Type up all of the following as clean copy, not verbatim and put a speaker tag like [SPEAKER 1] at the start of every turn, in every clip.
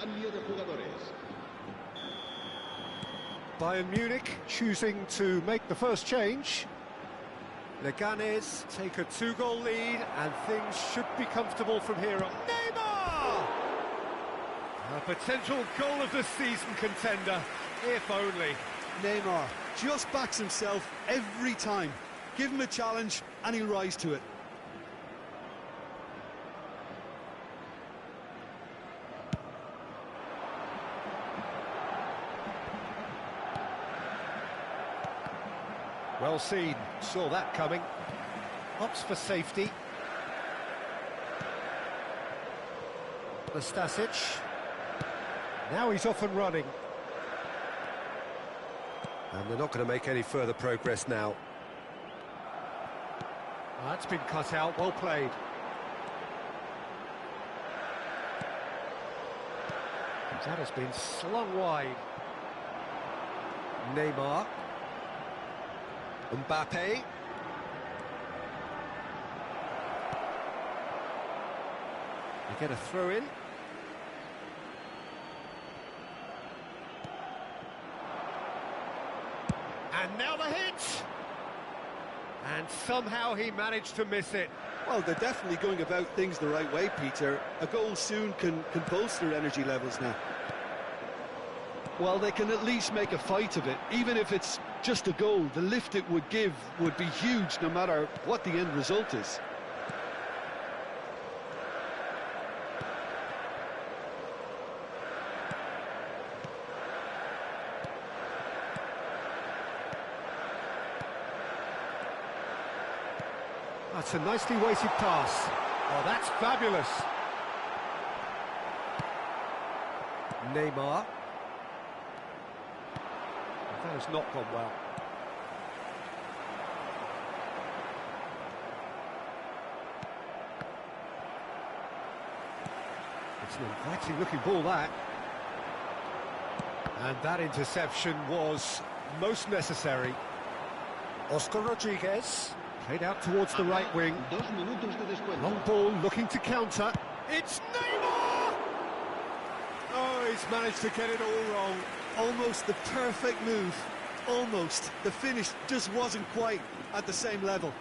[SPEAKER 1] Cambio de jugadores.
[SPEAKER 2] Bayern Munich choosing to make the first change. Leganes take a 2-goal lead and things should be comfortable from here on. Neymar! A potential goal of the season contender, if only.
[SPEAKER 3] Neymar just backs himself every time. Give him a challenge and he'll rise to it.
[SPEAKER 2] Well seen, saw that coming. Opts for safety. Stasic. Now he's off and running. And they're not going to make any further progress now. That's been cut out, well played. That has been slung wide. Neymar. Mbappe. They get a throw in. And now the hit! And somehow he managed to miss it.
[SPEAKER 3] Well, they're definitely going about things the right way, Peter. A goal soon can bolster energy levels now. Well, they can at least make a fight of it. Even if it's just a goal, the lift it would give would be huge no matter what the end result is.
[SPEAKER 2] That's a nicely weighted pass. Oh, that's fabulous. Neymar. That has not gone well. It's an inviting looking ball, that. And that interception was most necessary. Oscar Rodriguez. Played out towards the right wing. Long ball looking to counter. It's Neymar! Oh, he's managed to get it all wrong.
[SPEAKER 3] Almost the perfect move. Almost. The finish just wasn't quite at the same level.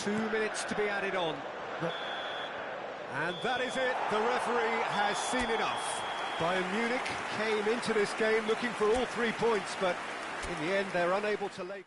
[SPEAKER 2] 2 minutes to be added on. And that is it, the referee has seen enough. Bayern Munich came into this game looking for all 3 points, but in the end they're unable to lay...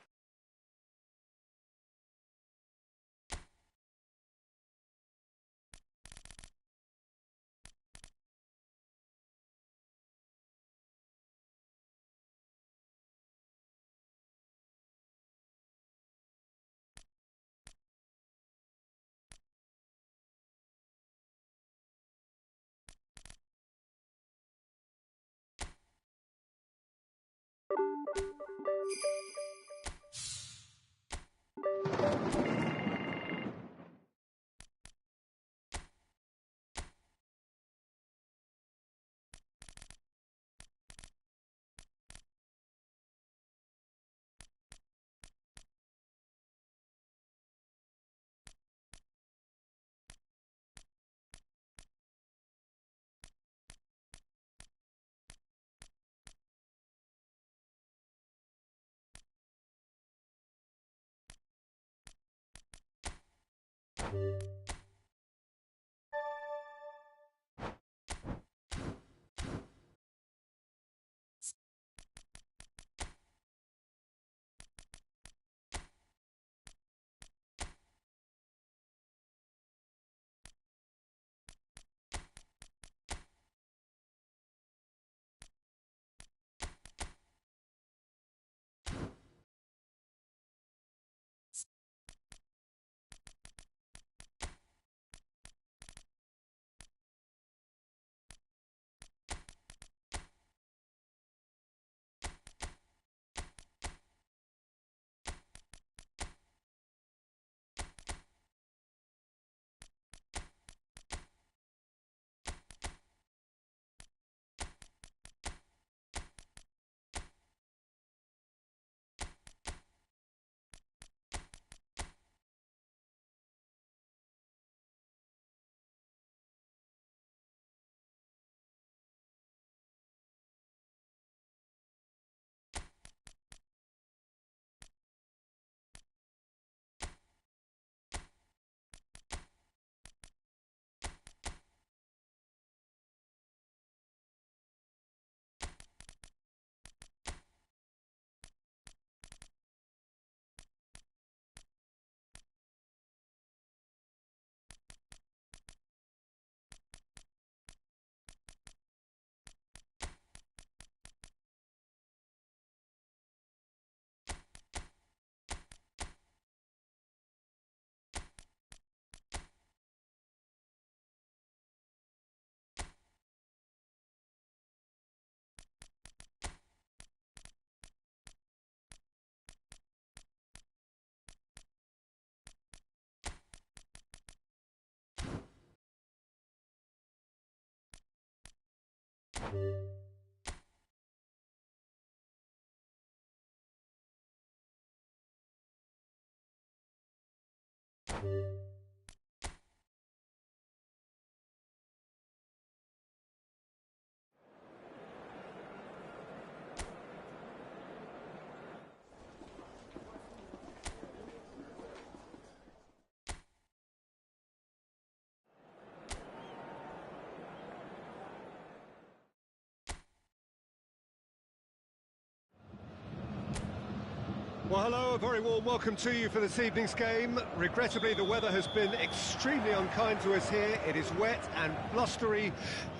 [SPEAKER 2] Well, hello, a very warm welcome to you for this evening's game. Regrettably, the weather has been extremely unkind to us here. It is wet and blustery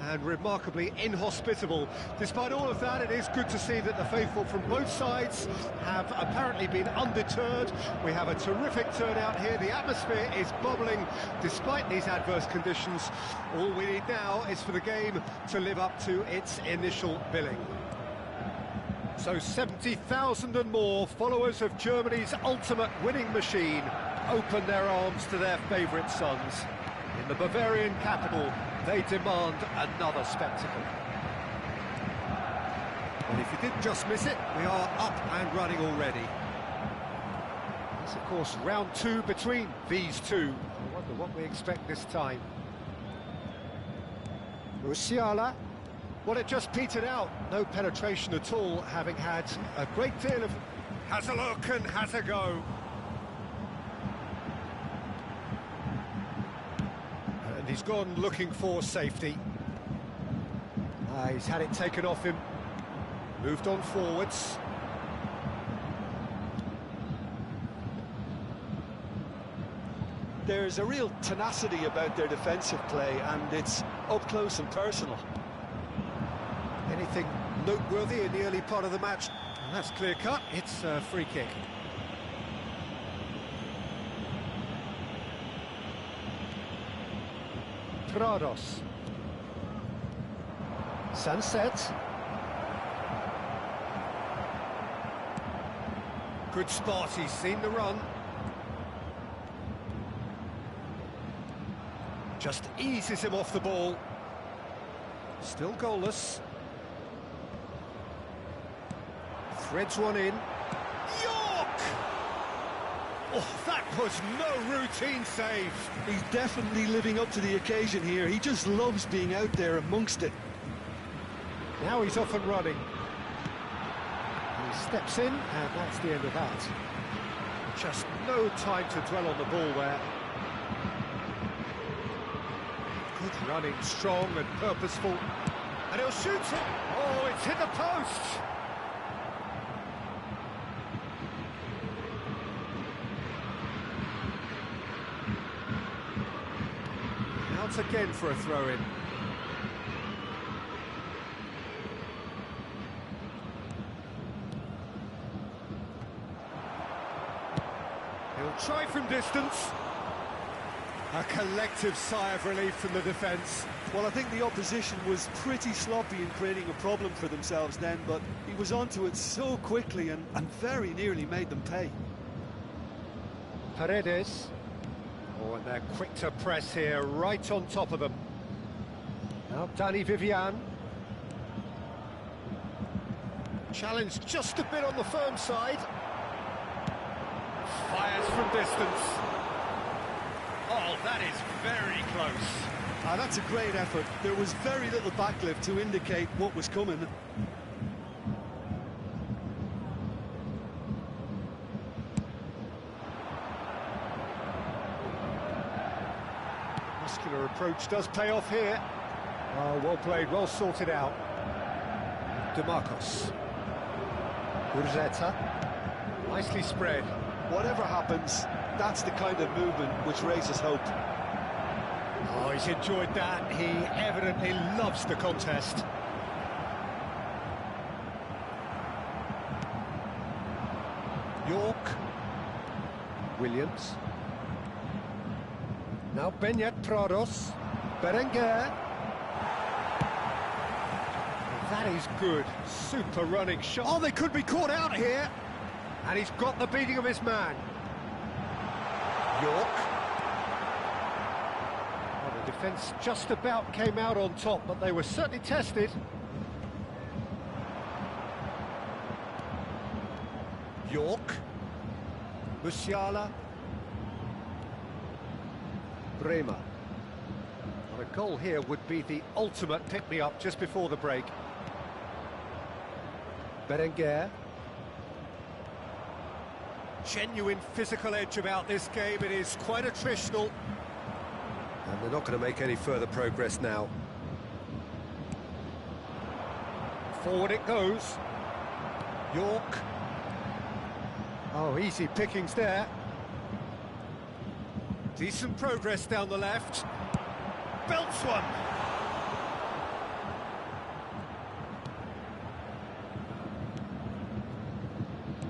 [SPEAKER 2] and remarkably inhospitable. Despite all of that, it is good to see that the faithful from both sides have apparently been undeterred. We have a terrific turnout here. The atmosphere is bubbling despite these adverse conditions. All we need now is for the game to live up to its initial billing. So 70,000 and more followers of Germany's ultimate winning machine open their arms to their favourite sons. In the Bavarian capital, they demand another spectacle. And if you didn't just miss it, we are up and running already. It's of course round two between these two. I wonder what we expect this time. Musiala. Well, it just petered out. No penetration at all, having had a great deal of... Has a look and has a go. And he's gone looking for safety. He's had it taken off him. Moved on forwards.
[SPEAKER 3] There's a real tenacity about their defensive play, and it's up close and personal.
[SPEAKER 2] Anything noteworthy in the early part of the match? And that's clear-cut. It's a free kick. Prados. Sunset. Good spot, he's seen the run. Just eases him off the ball. Still goalless. Threads one in. York! Oh, that was no routine save.
[SPEAKER 3] He's definitely living up to the occasion here. He just loves being out there amongst it.
[SPEAKER 2] Now he's off and running. He steps in, and that's the end of that. Just no time to dwell on the ball there. Good running, strong and purposeful. And he'll shoot it. Oh, it's hit the post. Out again for a throw-in. He'll try from distance. A collective sigh of relief from the defence.
[SPEAKER 3] Well, I think the opposition was pretty sloppy in creating a problem for themselves then, but he was onto it so quickly and very nearly made them pay.
[SPEAKER 2] Paredes. Oh, and they're quick to press here, right on top of them. Now Dani Vivian. Challenge just a bit on the firm side. Fires from distance. Oh, that is very close.
[SPEAKER 3] That's a great effort. There was very little backlift to indicate what was coming.
[SPEAKER 2] Muscular approach does pay off here. Oh, well played, well sorted out. DeMarcos. Urzeta. Nicely spread.
[SPEAKER 3] Whatever happens, that's the kind of movement which raises hope.
[SPEAKER 2] Oh, he's enjoyed that. He evidently loves the contest. York. Williams. Now Beñat Prados. Berenguer. That is good. Super running shot. Oh, they could be caught out here. And he's got the beating of his man. York. Well, the defence just about came out on top, but they were certainly tested. York. Musiala. Bremer. Well, a goal here would be the ultimate pick-me-up just before the break. Berenguer. Genuine physical edge about this game. It is quite attritional. And they're not going to make any further progress now. Forward it goes. York. Oh, easy pickings there. Decent progress down the left. Belts one.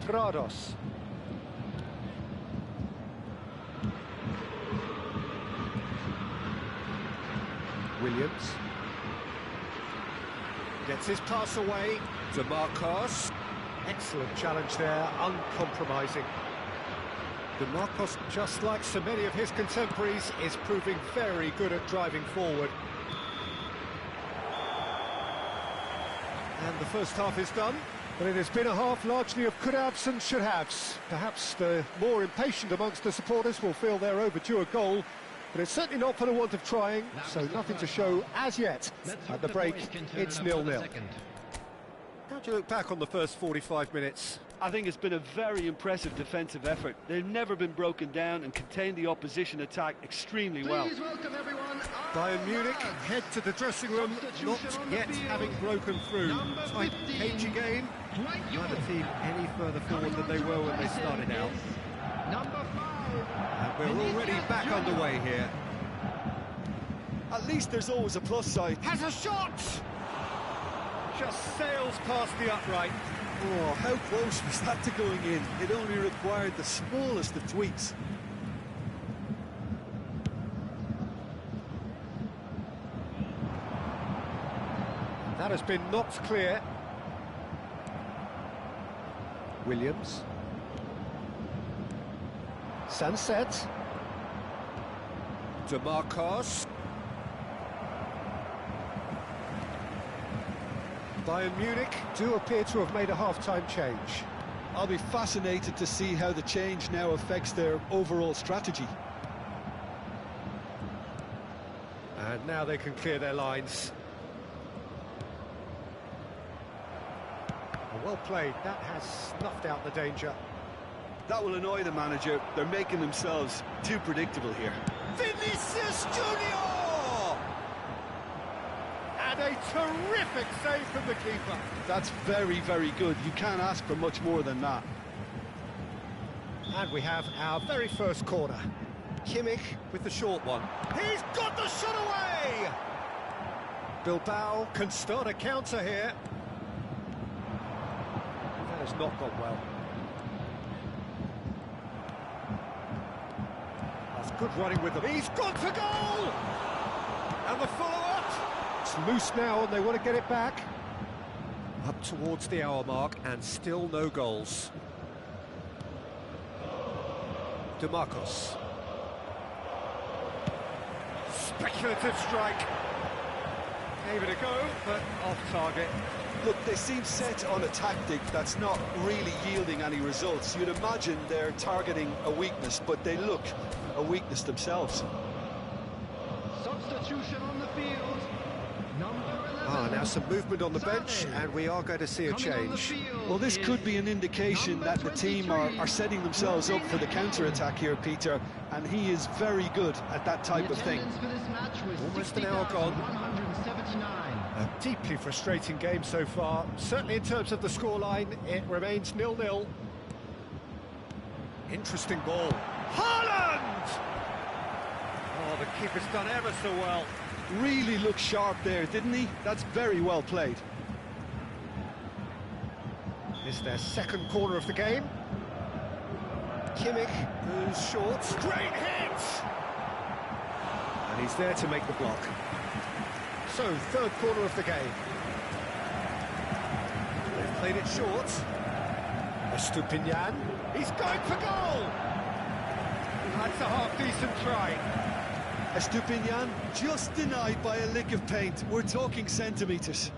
[SPEAKER 2] Prados. Williams. Gets his pass away. DeMarcos. Excellent challenge there, uncompromising. DeMarcos, just like so many of his contemporaries, is proving very good at driving forward. And the first half is done. But it has been a half largely of could-haves and should-haves. Perhaps the more impatient amongst the supporters will feel they're overdue a goal, but it's certainly not for the want of trying, so nothing to show as yet. At the break, it's 0-0. How do you look back on the first 45 minutes?
[SPEAKER 3] I think it's been a very impressive defensive effort. They've never been broken down and contained the opposition attack extremely well.
[SPEAKER 1] Please welcome everyone.
[SPEAKER 2] Bayern Munich head to the dressing room, not yet having broken through. Tight, cagey game. Neither team any further forward than they were when they started out.
[SPEAKER 1] Number 5.
[SPEAKER 2] And we're already back underway here.
[SPEAKER 3] At least there's always a plus side.
[SPEAKER 2] Has a shot! Just sails past the upright.
[SPEAKER 3] Oh, how close was that to going in? It only required the smallest of tweaks.
[SPEAKER 2] That has been knocked clear. Williams. Sunset. DeMarcos. Bayern Munich do appear to have made a half-time change.
[SPEAKER 3] I'll be fascinated to see how the change now affects their overall strategy.
[SPEAKER 2] And now they can clear their lines. Well played, that has snuffed out the danger.
[SPEAKER 3] That will annoy the manager. They're making themselves too predictable here.
[SPEAKER 2] Vinicius Junior! And a terrific save from the keeper.
[SPEAKER 3] That's very, very good. You can't ask for much more than that.
[SPEAKER 2] And we have our very first corner. Kimmich with the short one. He's got the shot away! Bilbao can start a counter here. That has not gone well. That's good running with them. He's gone for goal! And the follow-up. It's loose now and they want to get it back. Up towards the hour mark and still no goals. DeMarcos. Speculative strike. Gave it a go, but off target.
[SPEAKER 3] Look, they seem set on a tactic that's not really yielding any results. You'd imagine they're targeting a weakness, but they look a weakness themselves.
[SPEAKER 1] Substitution on the field. Number 11.
[SPEAKER 2] Now some movement on the bench, and we are going to see a change.
[SPEAKER 3] Well, this could be an indication that the team are setting themselves up for the counter-attack here, Peter, and he is very good at that type of thing.
[SPEAKER 2] Almost an hour gone. A deeply frustrating game so far. Certainly in terms of the scoreline, it remains 0-0. Interesting ball. Haaland! Oh, the keeper's done ever so well.
[SPEAKER 3] Really looked sharp there, didn't he? That's very well played.
[SPEAKER 2] This is their second corner of the game. Kimmich moves short. Great hit! And he's there to make the block. So, third corner of the game. They've played it short. Estupinian. He's going for goal! That's a half-decent try.
[SPEAKER 3] Estupinian just denied by a lick of paint. We're talking centimetres.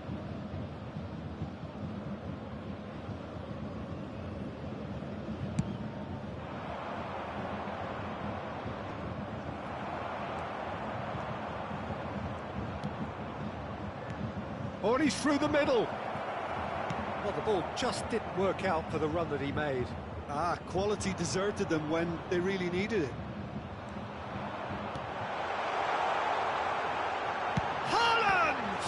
[SPEAKER 2] Oh, and he's through the middle. Well, the ball just didn't work out for the run that he made.
[SPEAKER 3] Quality deserted them when they really needed it.
[SPEAKER 2] Haaland!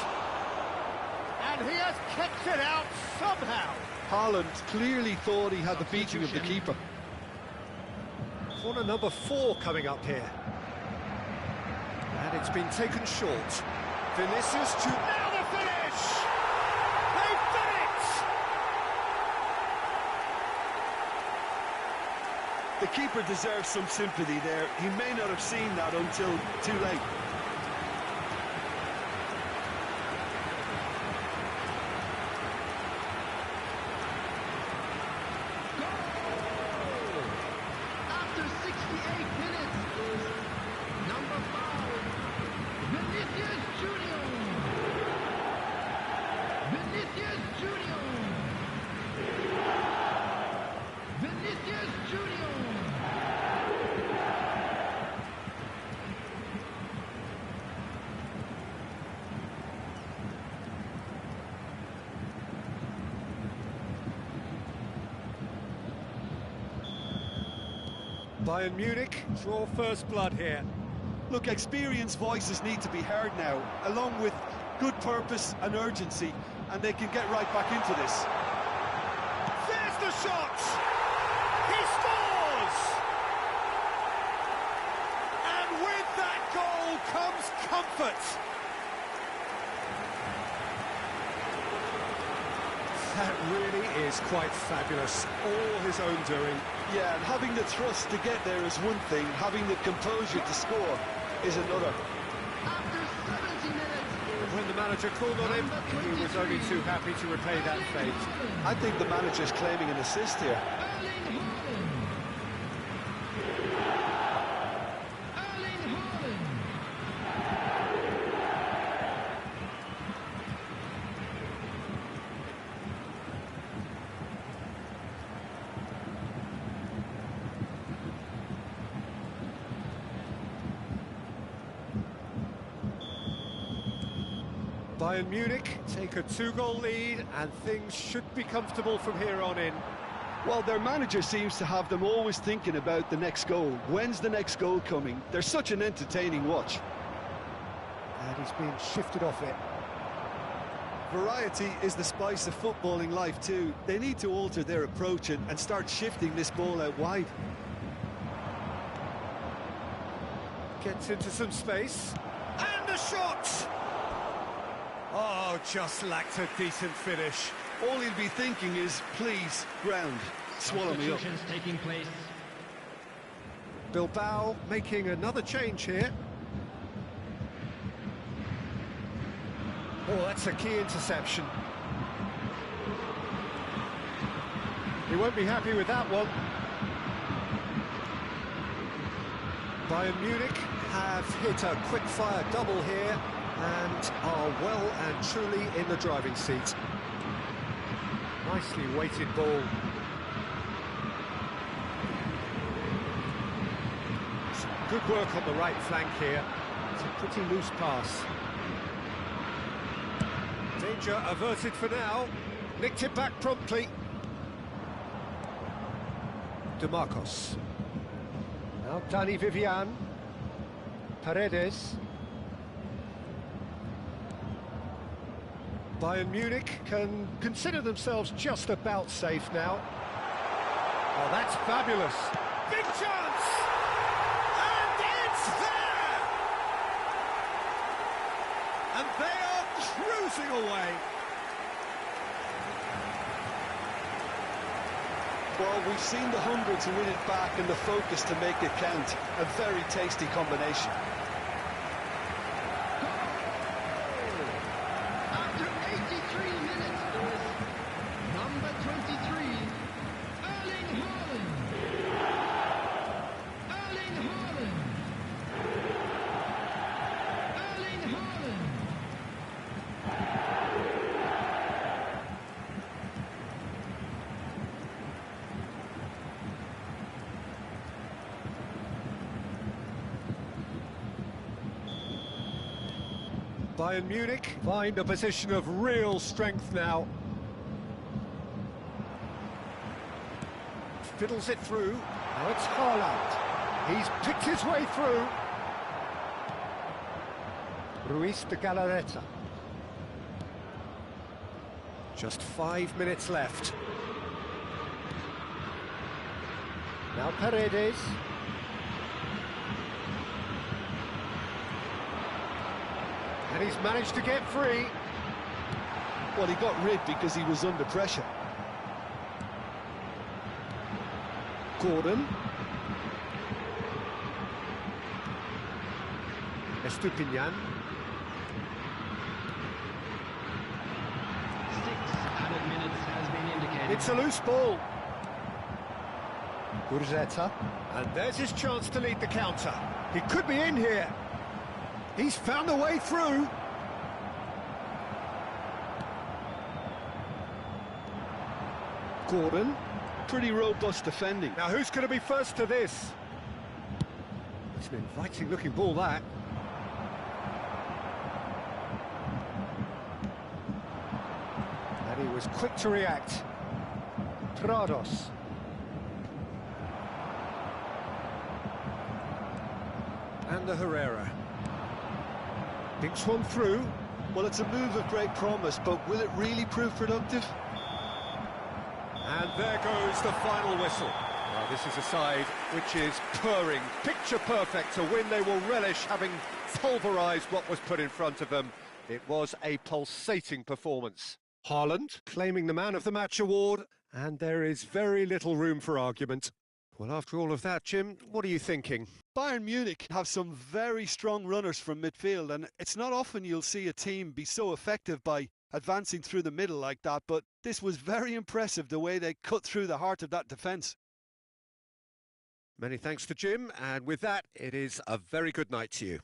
[SPEAKER 2] And he has kicked it out somehow.
[SPEAKER 3] Haaland clearly thought he had the beating of the keeper.
[SPEAKER 2] Corner number 4 coming up here. And it's been taken short. Vinicius to now the finish! They've done it!
[SPEAKER 3] The keeper deserves some sympathy there. He may not have seen that until too late.
[SPEAKER 1] After 68 minutes is number 5, Vinicius Junior. Vinicius Junior. Vinicius Junior.
[SPEAKER 2] Bayern Munich draw first blood here.
[SPEAKER 3] Look, experienced voices need to be heard now, along with good purpose and urgency, and they can get right back into this.
[SPEAKER 2] There's the shot! He scores! And with that goal comes comfort. That really is quite fabulous. All his own doing.
[SPEAKER 3] Yeah, and having the thrust to get there is one thing, having the composure to score is another.
[SPEAKER 1] After 70 minutes is
[SPEAKER 2] When the manager called on him, he was only too happy to repay that fate.
[SPEAKER 3] I think the manager's claiming an assist here.
[SPEAKER 1] Erling Haaland. Erling Haaland.
[SPEAKER 2] Bayern Munich take a 2-goal lead and things should be comfortable from here on in.
[SPEAKER 3] Well, their manager seems to have them always thinking about the next goal. When's the next goal coming? They're such an entertaining watch.
[SPEAKER 2] And he's being shifted off it.
[SPEAKER 3] Variety is the spice of footballing life too. They need to alter their approach and start shifting this ball out wide.
[SPEAKER 2] Gets into some space. And a shot! Oh, just lacked a decent finish.
[SPEAKER 3] All he'll be thinking is, please, ground, swallow me up.
[SPEAKER 1] Substitutions taking place.
[SPEAKER 2] Bilbao making another change here. Oh, that's a key interception. He won't be happy with that one. Bayern Munich have hit a quick-fire double here and are well and truly in the driving seat. Nicely weighted ball. Some good work on the right flank here. It's a pretty loose pass. Danger averted for now. Nicked it back promptly. DeMarcos. Now Dani Vivian. Paredes. Bayern Munich can consider themselves just about safe now. Oh, that's fabulous. Big chance! And it's there! And they are cruising away.
[SPEAKER 3] Well, we've seen the hunger to win it back and the focus to make it count. A very tasty combination.
[SPEAKER 1] After 83 minutes is number 23, Erling Haaland. Erling Haaland. Erling Haaland.
[SPEAKER 2] Bayern Munich find a position of real strength now. Fiddles it through. Now it's Haaland. He's picked his way through. Ruiz de Galarreta. Just 5 minutes left. Now Paredes. And he's managed to get free.
[SPEAKER 3] Well, he got rid because he was under pressure. Gordon.
[SPEAKER 2] Estupinian.
[SPEAKER 1] 6 added minutes has been indicated.
[SPEAKER 2] It's a loose ball. Gurzeta. And there's his chance to lead the counter. He could be in here. He's found a way through.
[SPEAKER 3] Gordon. Pretty robust defending.
[SPEAKER 2] Now who's going to be first to this? It's an inviting looking ball, that. And he was quick to react. Prados. Alexander Herrera. Thinks one through.
[SPEAKER 3] Well, it's a move of great promise, but will it really prove productive?
[SPEAKER 2] And there goes the final whistle. Well, this is a side which is purring, picture perfect, a win they will relish, having pulverised what was put in front of them. It was a pulsating performance. Haaland claiming the Man of the Match award, and there is very little room for argument. Well, after all of that, Jim, what are you thinking?
[SPEAKER 3] Bayern Munich have some very strong runners from midfield, and it's not often you'll see a team be so effective by advancing through the middle like that, but this was very impressive the way they cut through the heart of that defence.
[SPEAKER 2] Many thanks to Jim, and with that, it is a very good night to you.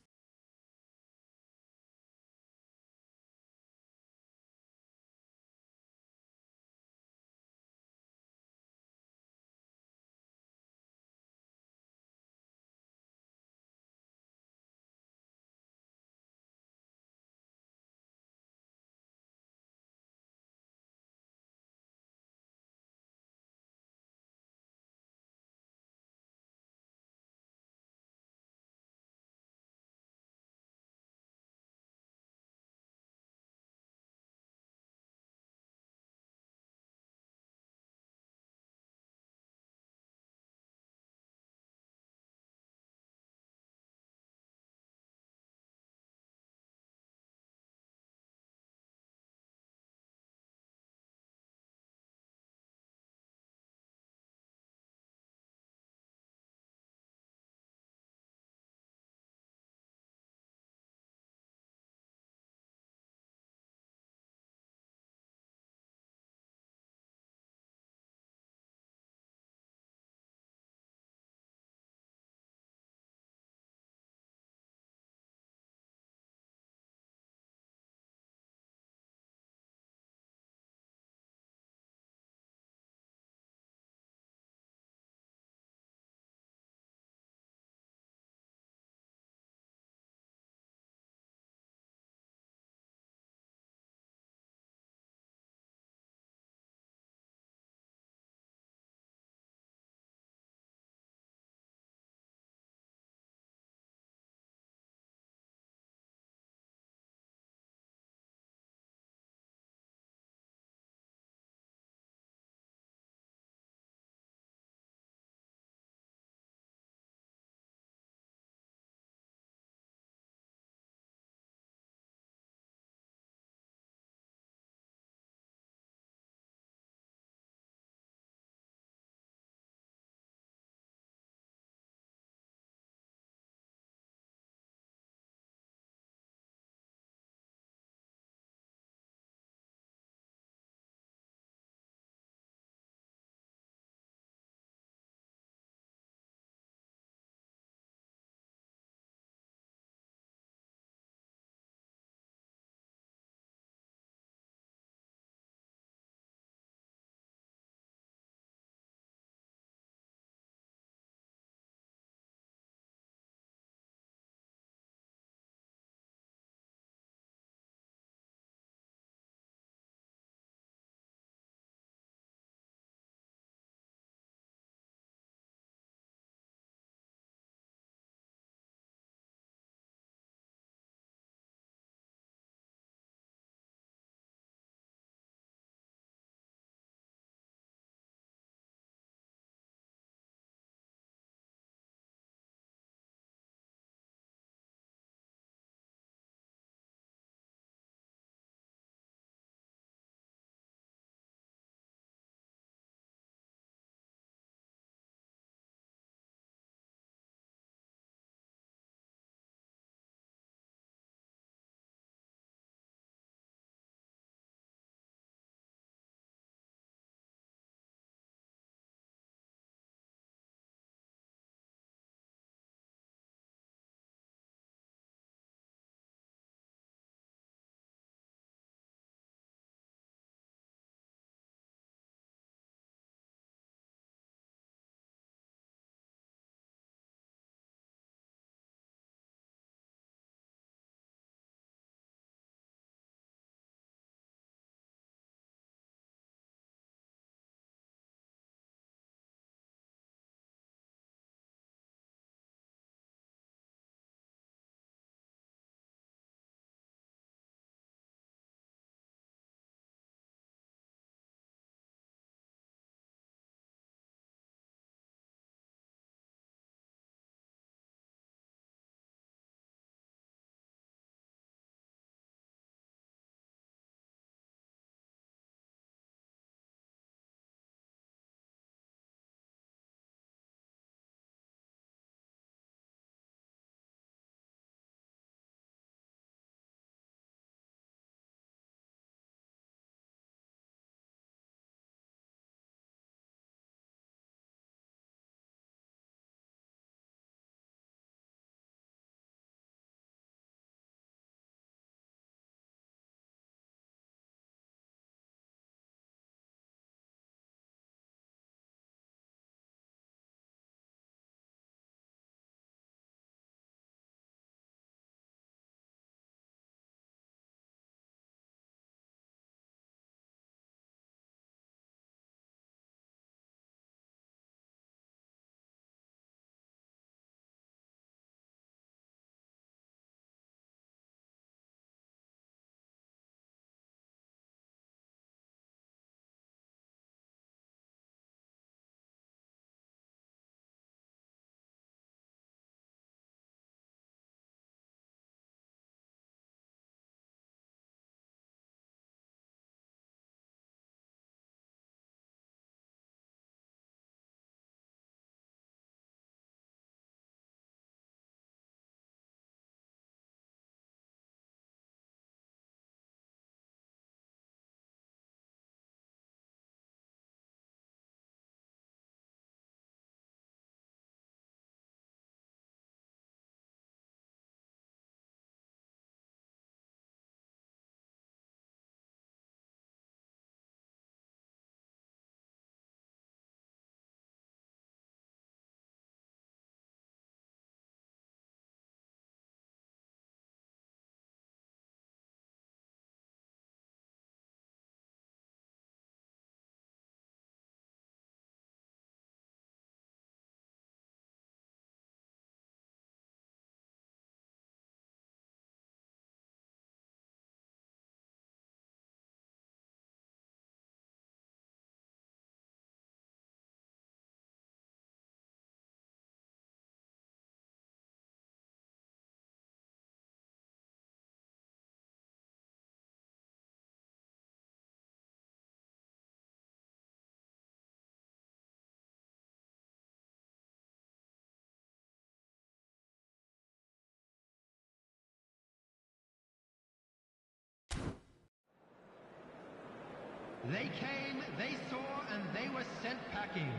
[SPEAKER 1] They came, they saw, and they were sent packing.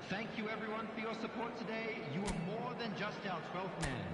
[SPEAKER 1] Thank you everyone for your support today. You are more than just our 12th man.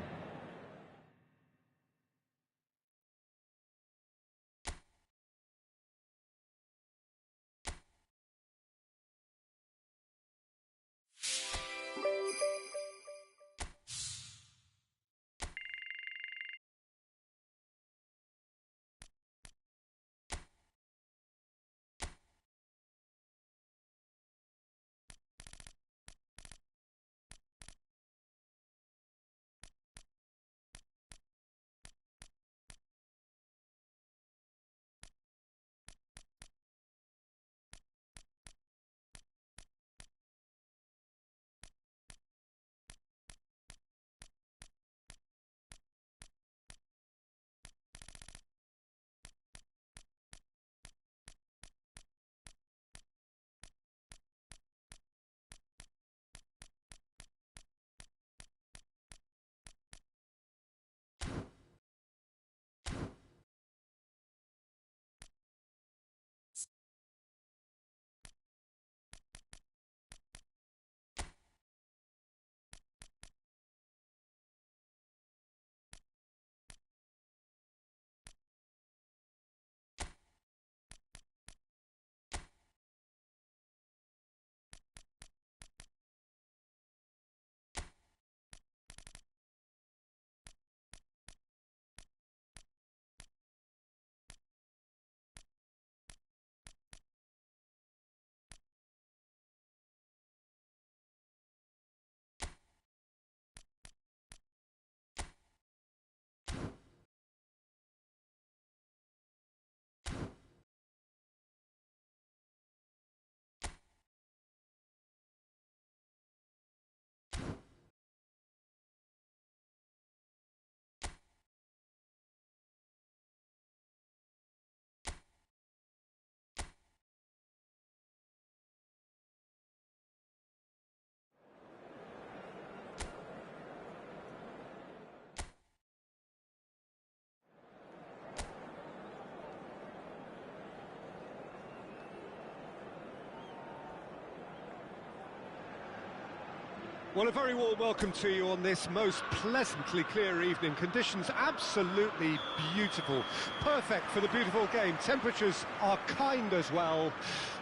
[SPEAKER 2] Well, a very warm welcome to you on this most pleasantly clear evening. Conditions absolutely beautiful. Perfect for the beautiful game. Temperatures are kind as well.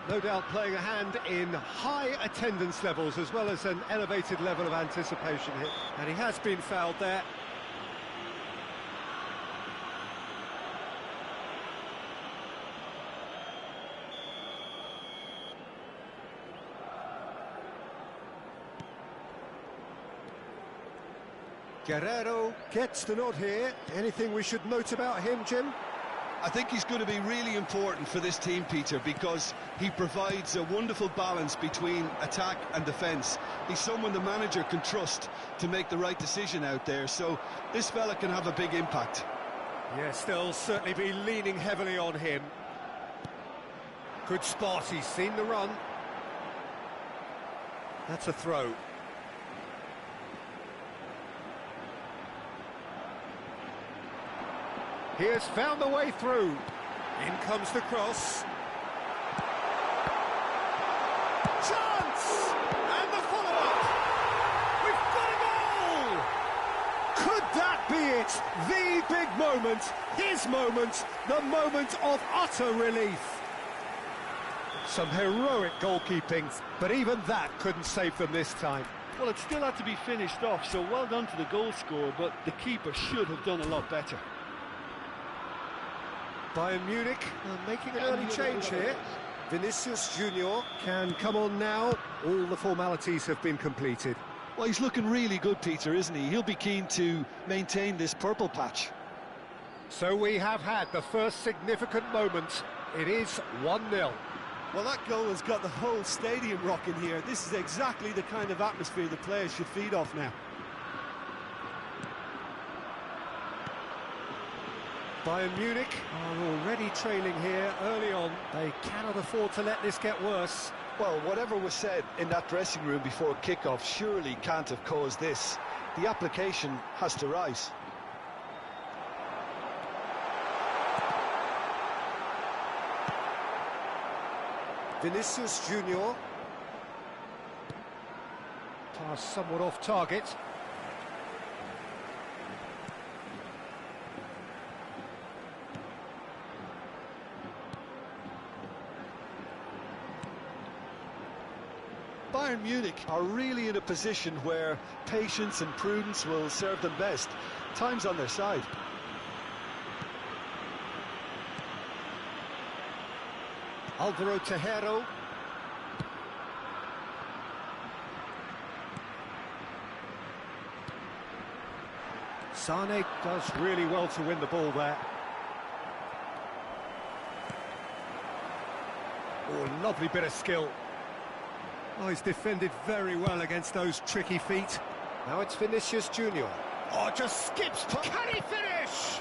[SPEAKER 2] No doubt playing a hand in high attendance levels as well as an elevated level of anticipation here. And he has been fouled there. Guerrero gets the nod here. Anything we should note about him, Jim?
[SPEAKER 3] I think he's going to be really important for this team, Peter, because he provides a wonderful balance between attack and defence. He's someone the manager can trust to make the right decision out there, so this fella can have a big impact.
[SPEAKER 2] Yes, they'll certainly be leaning heavily on him. Good spot, he's seen the run. That's a throw. He has found the way through. In comes the cross. Chance! And the follow-up! We've got a goal! Could that be it? The big moment, his moment, the moment of utter relief. Some heroic goalkeeping, but even that couldn't save them this time.
[SPEAKER 3] Well, it still had to be finished off, so well done to the goal scorer, but the keeper should have done a lot better.
[SPEAKER 2] Bayern Munich making an early change here. Vinicius Junior can come on now. All the formalities have been completed.
[SPEAKER 3] Well, he's looking really good, Peter, isn't he? He'll be keen to maintain this purple patch.
[SPEAKER 2] So we have had the first significant moment. It is 1-0.
[SPEAKER 3] Well, that goal has got the whole stadium rocking here. This is exactly the kind of atmosphere the players should feed off now.
[SPEAKER 2] Bayern Munich are already trailing here early on. They cannot afford to let this get worse.
[SPEAKER 3] Well, whatever was said in that dressing room before kick-off surely can't have caused this. The application has to rise.
[SPEAKER 2] Vinicius Junior. Pass somewhat off target.
[SPEAKER 3] Bayern Munich are really in a position where patience and prudence will serve them best. Time's on their side.
[SPEAKER 2] Alvaro Tejero. Sane does really well to win the ball there. Oh, lovely bit of skill. Oh, he's defended very well against those tricky feet. Now it's Vinicius Junior. Oh, just skips. Can he finish?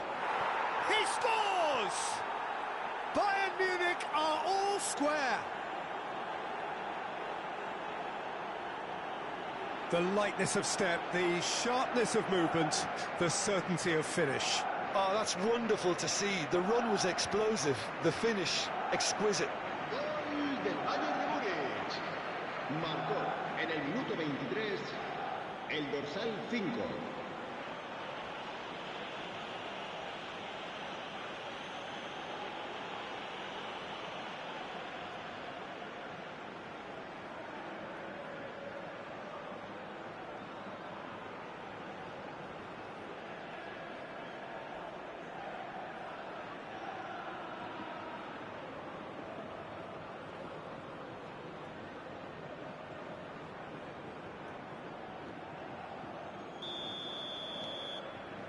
[SPEAKER 2] He scores! Bayern Munich are all square. The lightness of step, the sharpness of movement, the certainty of finish.
[SPEAKER 3] Oh, that's wonderful to see. The run was explosive, the finish exquisite.
[SPEAKER 4] Gol del Bayern de Múnich. Marcó en el minuto 23 el dorsal 5.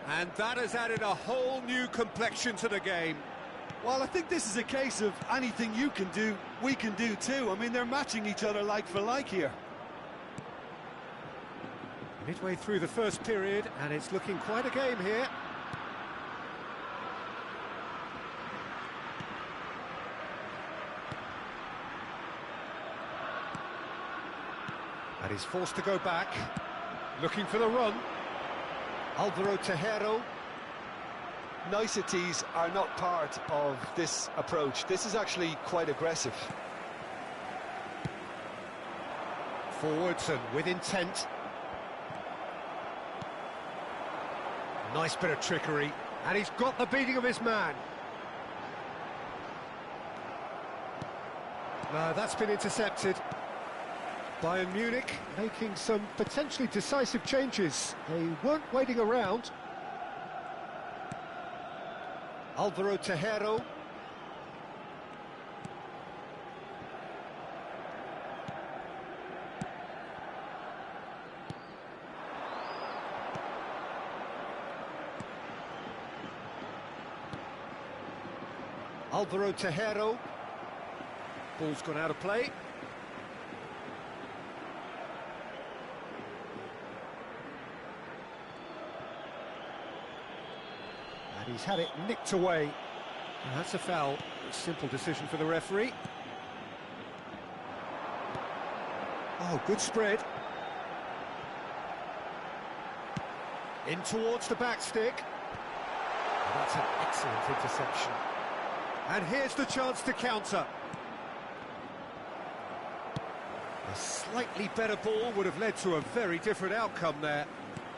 [SPEAKER 2] And that has added a whole new complexion to the game.
[SPEAKER 3] Well, I think this is a case of anything you can do, we can do too. I mean, they're matching each other like for like here.
[SPEAKER 2] Midway through the first period, and it's looking quite a game here. And he's forced to go back, looking for the run. Alvaro Tejero.
[SPEAKER 3] Niceties are not part of this approach. This is actually quite aggressive.
[SPEAKER 2] Forwards and with intent. Nice bit of trickery, and he's got the beating of his man. No, that's been intercepted. Bayern Munich making some potentially decisive changes. They weren't waiting around. Alvaro Tejero. Alvaro Tejero. Ball's gone out of play. And he's had it nicked away. And that's a foul. A simple decision for the referee. Oh, good spread. In towards the back stick. Oh, that's an excellent interception. And here's the chance to counter. A slightly better ball would have led to a very different outcome there.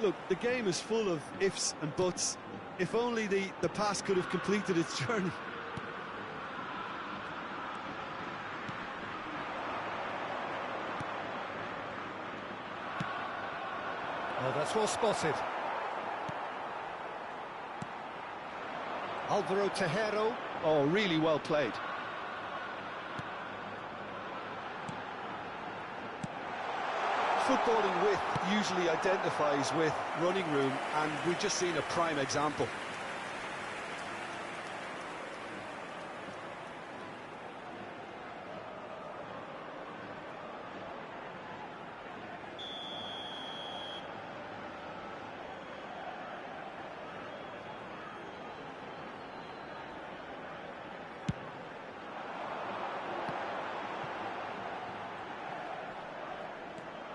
[SPEAKER 3] Look, the game is full of ifs and buts. If only the pass could have completed its journey.
[SPEAKER 2] Oh, that's well spotted. Alvaro Tejero.
[SPEAKER 3] Oh, really well played. Footballing width usually identifies with running room, and we've just seen a prime example.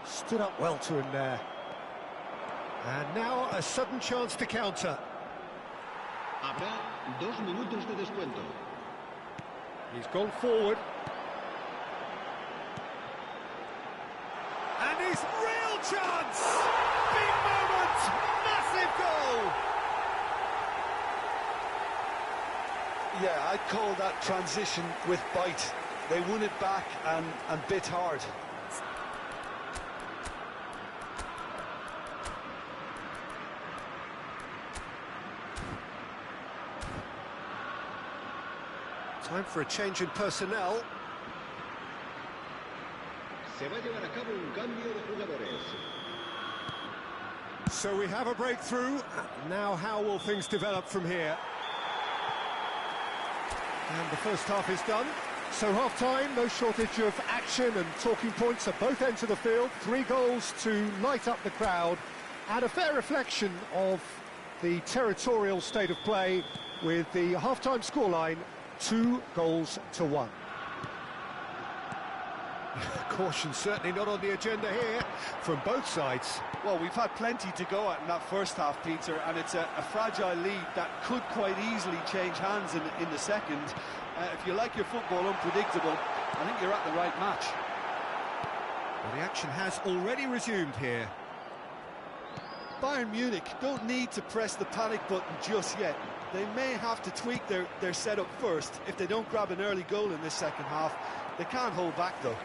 [SPEAKER 2] Stood up well to him there. And now a sudden chance to counter.
[SPEAKER 4] Habrá 2 minutos de descuento.
[SPEAKER 2] He's gone forward. Freeze! Real chance! Big moment! Massive goal!
[SPEAKER 3] Yeah, I'd call that transition with bite. They won it back and bit hard.
[SPEAKER 2] Time for a change in personnel.
[SPEAKER 4] Se va a llevar a cabo un cambio de jugadores.
[SPEAKER 2] So we have a breakthrough. Now how will things develop from here? And the first half is done. So half-time, no shortage of action and talking points at both ends of the field. 3 goals to light up the crowd, and a fair reflection of the territorial state of play, with the half-time scoreline 2-1. Caution certainly not on the agenda here from both sides.
[SPEAKER 3] Well, we've had plenty to go at in that first half, Peter, and it's a fragile lead that could quite easily change hands in the second. If you like your football unpredictable, I think you're at the right match.
[SPEAKER 2] Well, the action has already resumed here.
[SPEAKER 3] Bayern Munich don't need to press the panic button just yet. They may have to tweak their setup first if they don't grab an early goal in this second half. They can't hold back, though.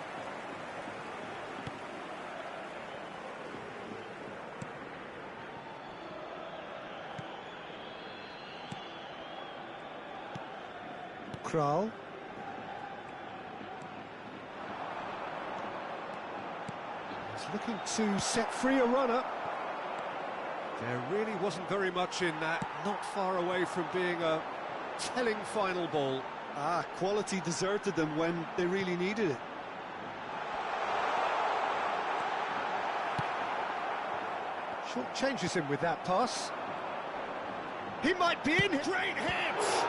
[SPEAKER 2] Kral. He's looking to set free a runner. There really wasn't very much in that, not far away from being a telling final ball.
[SPEAKER 3] Quality deserted them when they really needed it.
[SPEAKER 2] Short changes him with that pass. He might be in. Great hit!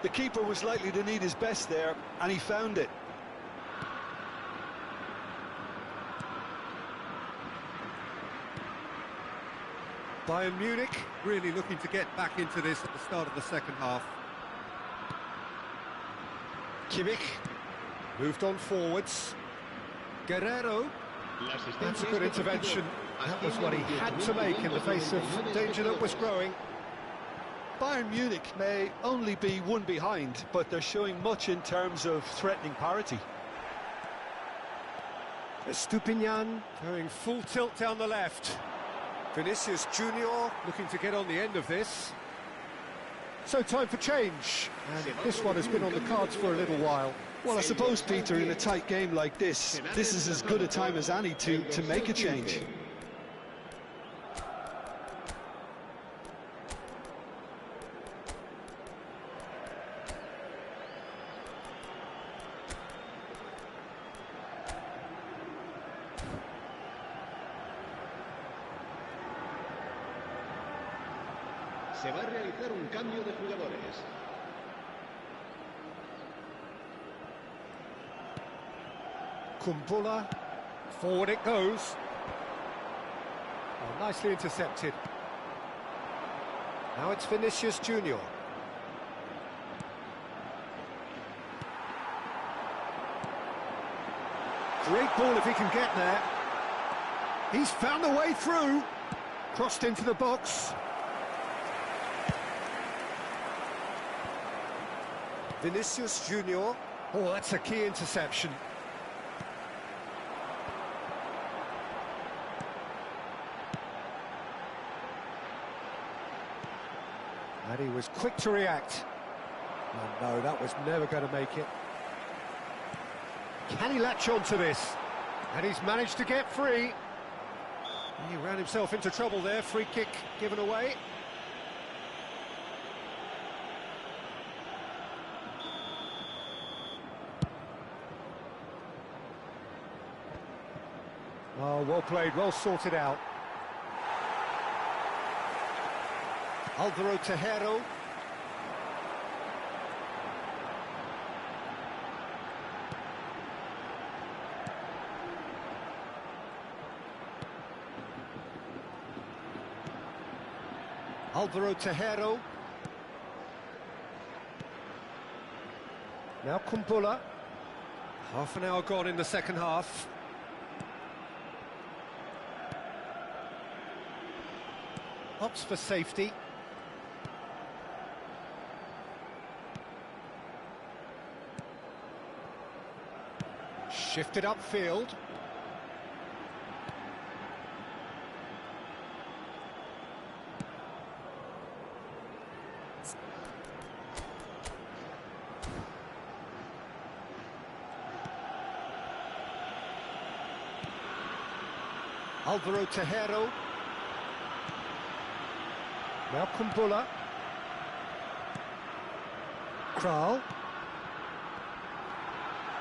[SPEAKER 3] The keeper was likely to need his best there, and he found it.
[SPEAKER 2] Bayern Munich really looking to get back into this at the start of the second half. Kimmich moved on forwards. Guerrero. That's a good intervention. That was what he had to make in the face of danger that was growing.
[SPEAKER 3] Bayern Munich may only be one behind, but they're showing much in terms of threatening parity.
[SPEAKER 2] Stupinian going full tilt down the left. Vinicius Junior looking to get on the end of this. So time for change, and this one has been on the cards for a little while.
[SPEAKER 3] Well, I suppose, Peter, in a tight game like this is as good a time as any to make a change.
[SPEAKER 4] Se va a realizar un cambio de jugadores.
[SPEAKER 2] Kumbula, forward it goes. Oh, nicely intercepted. Now it's Vinicius Junior. Great ball if he can get there. He's found the way through. Crossed into the box. Vinicius Junior. Oh, that's a key interception. And he was quick to react. Oh, no, that was never going to make it. Can he latch on to this? And he's managed to get free. He ran himself into trouble there. Free kick given away. Oh, well played, well sorted out. Alvaro Tejero. Alvaro Tejero. Now Kumbula. Half an hour gone in the second half. Opts for safety. Shifted upfield. Alvaro Tejero. Now Kumbula. Kral.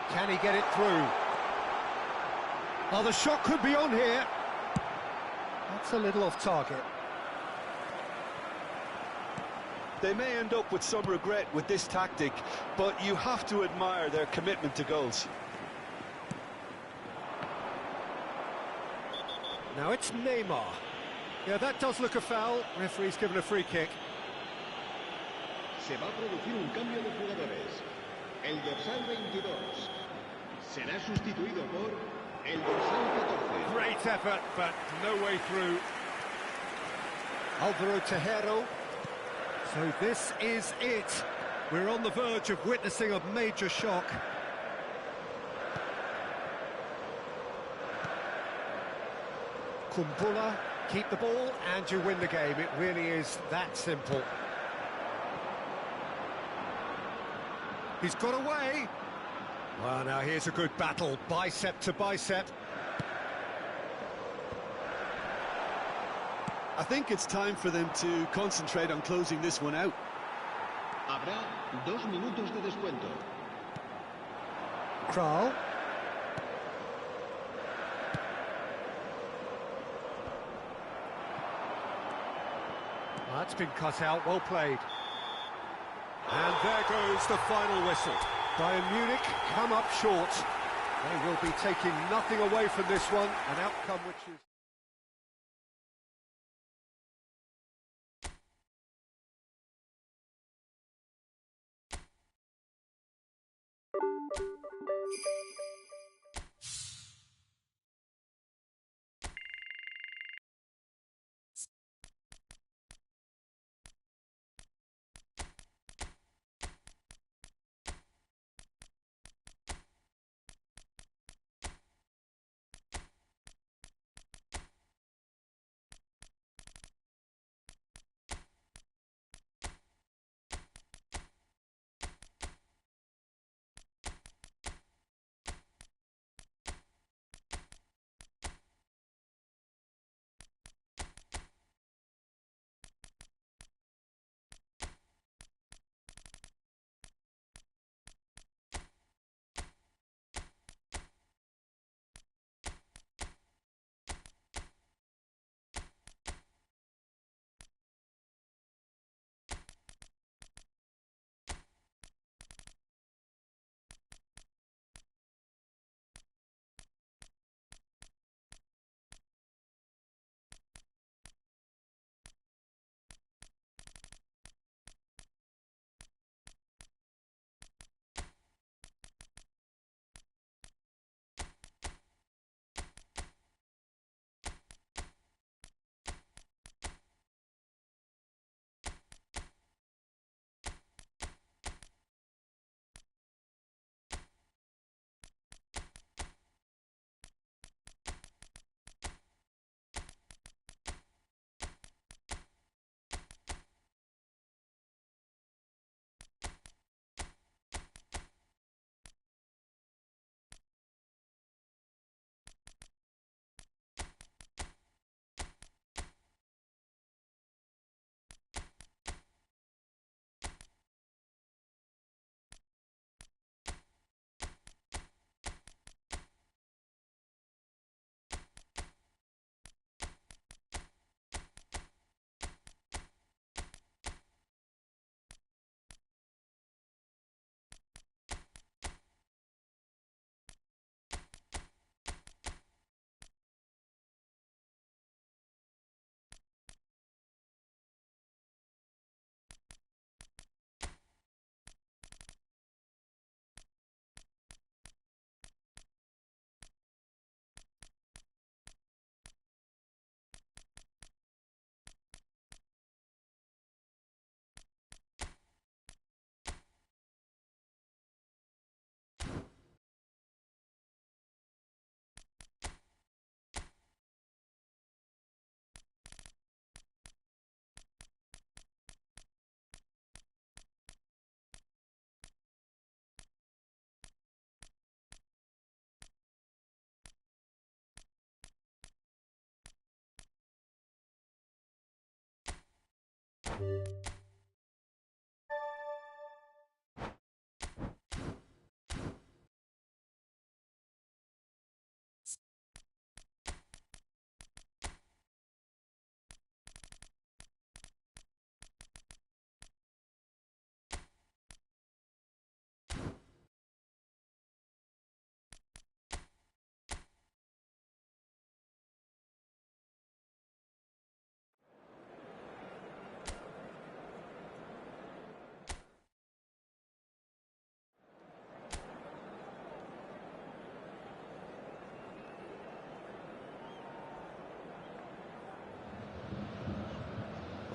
[SPEAKER 2] Can he get it through? Oh, the shot could be on here. That's a little off target.
[SPEAKER 3] They may end up with some regret with this tactic, but you have to admire their commitment to goals.
[SPEAKER 2] Now it's Neymar. Yeah, that does look a foul. Referee's given a free kick.
[SPEAKER 4] Se va a producir un cambio de jugadores. El dorsal 22 será sustituido por el dorsal 14.
[SPEAKER 2] Great effort, but no way through. Alvaro Tejero. So this is it. We're on the verge of witnessing a major shock. Kumbula, keep the ball and you win the game. It really is that simple. He's got away. Well, now here's a good battle, bicep to bicep.
[SPEAKER 3] I think it's time for them to concentrate on closing this one out.
[SPEAKER 4] Habrá 2 minutos de descuento.
[SPEAKER 2] Kral. That's been cut out, well played. And there goes the final whistle. Bayern Munich come up short. They will be taking nothing away from this one, an outcome which is...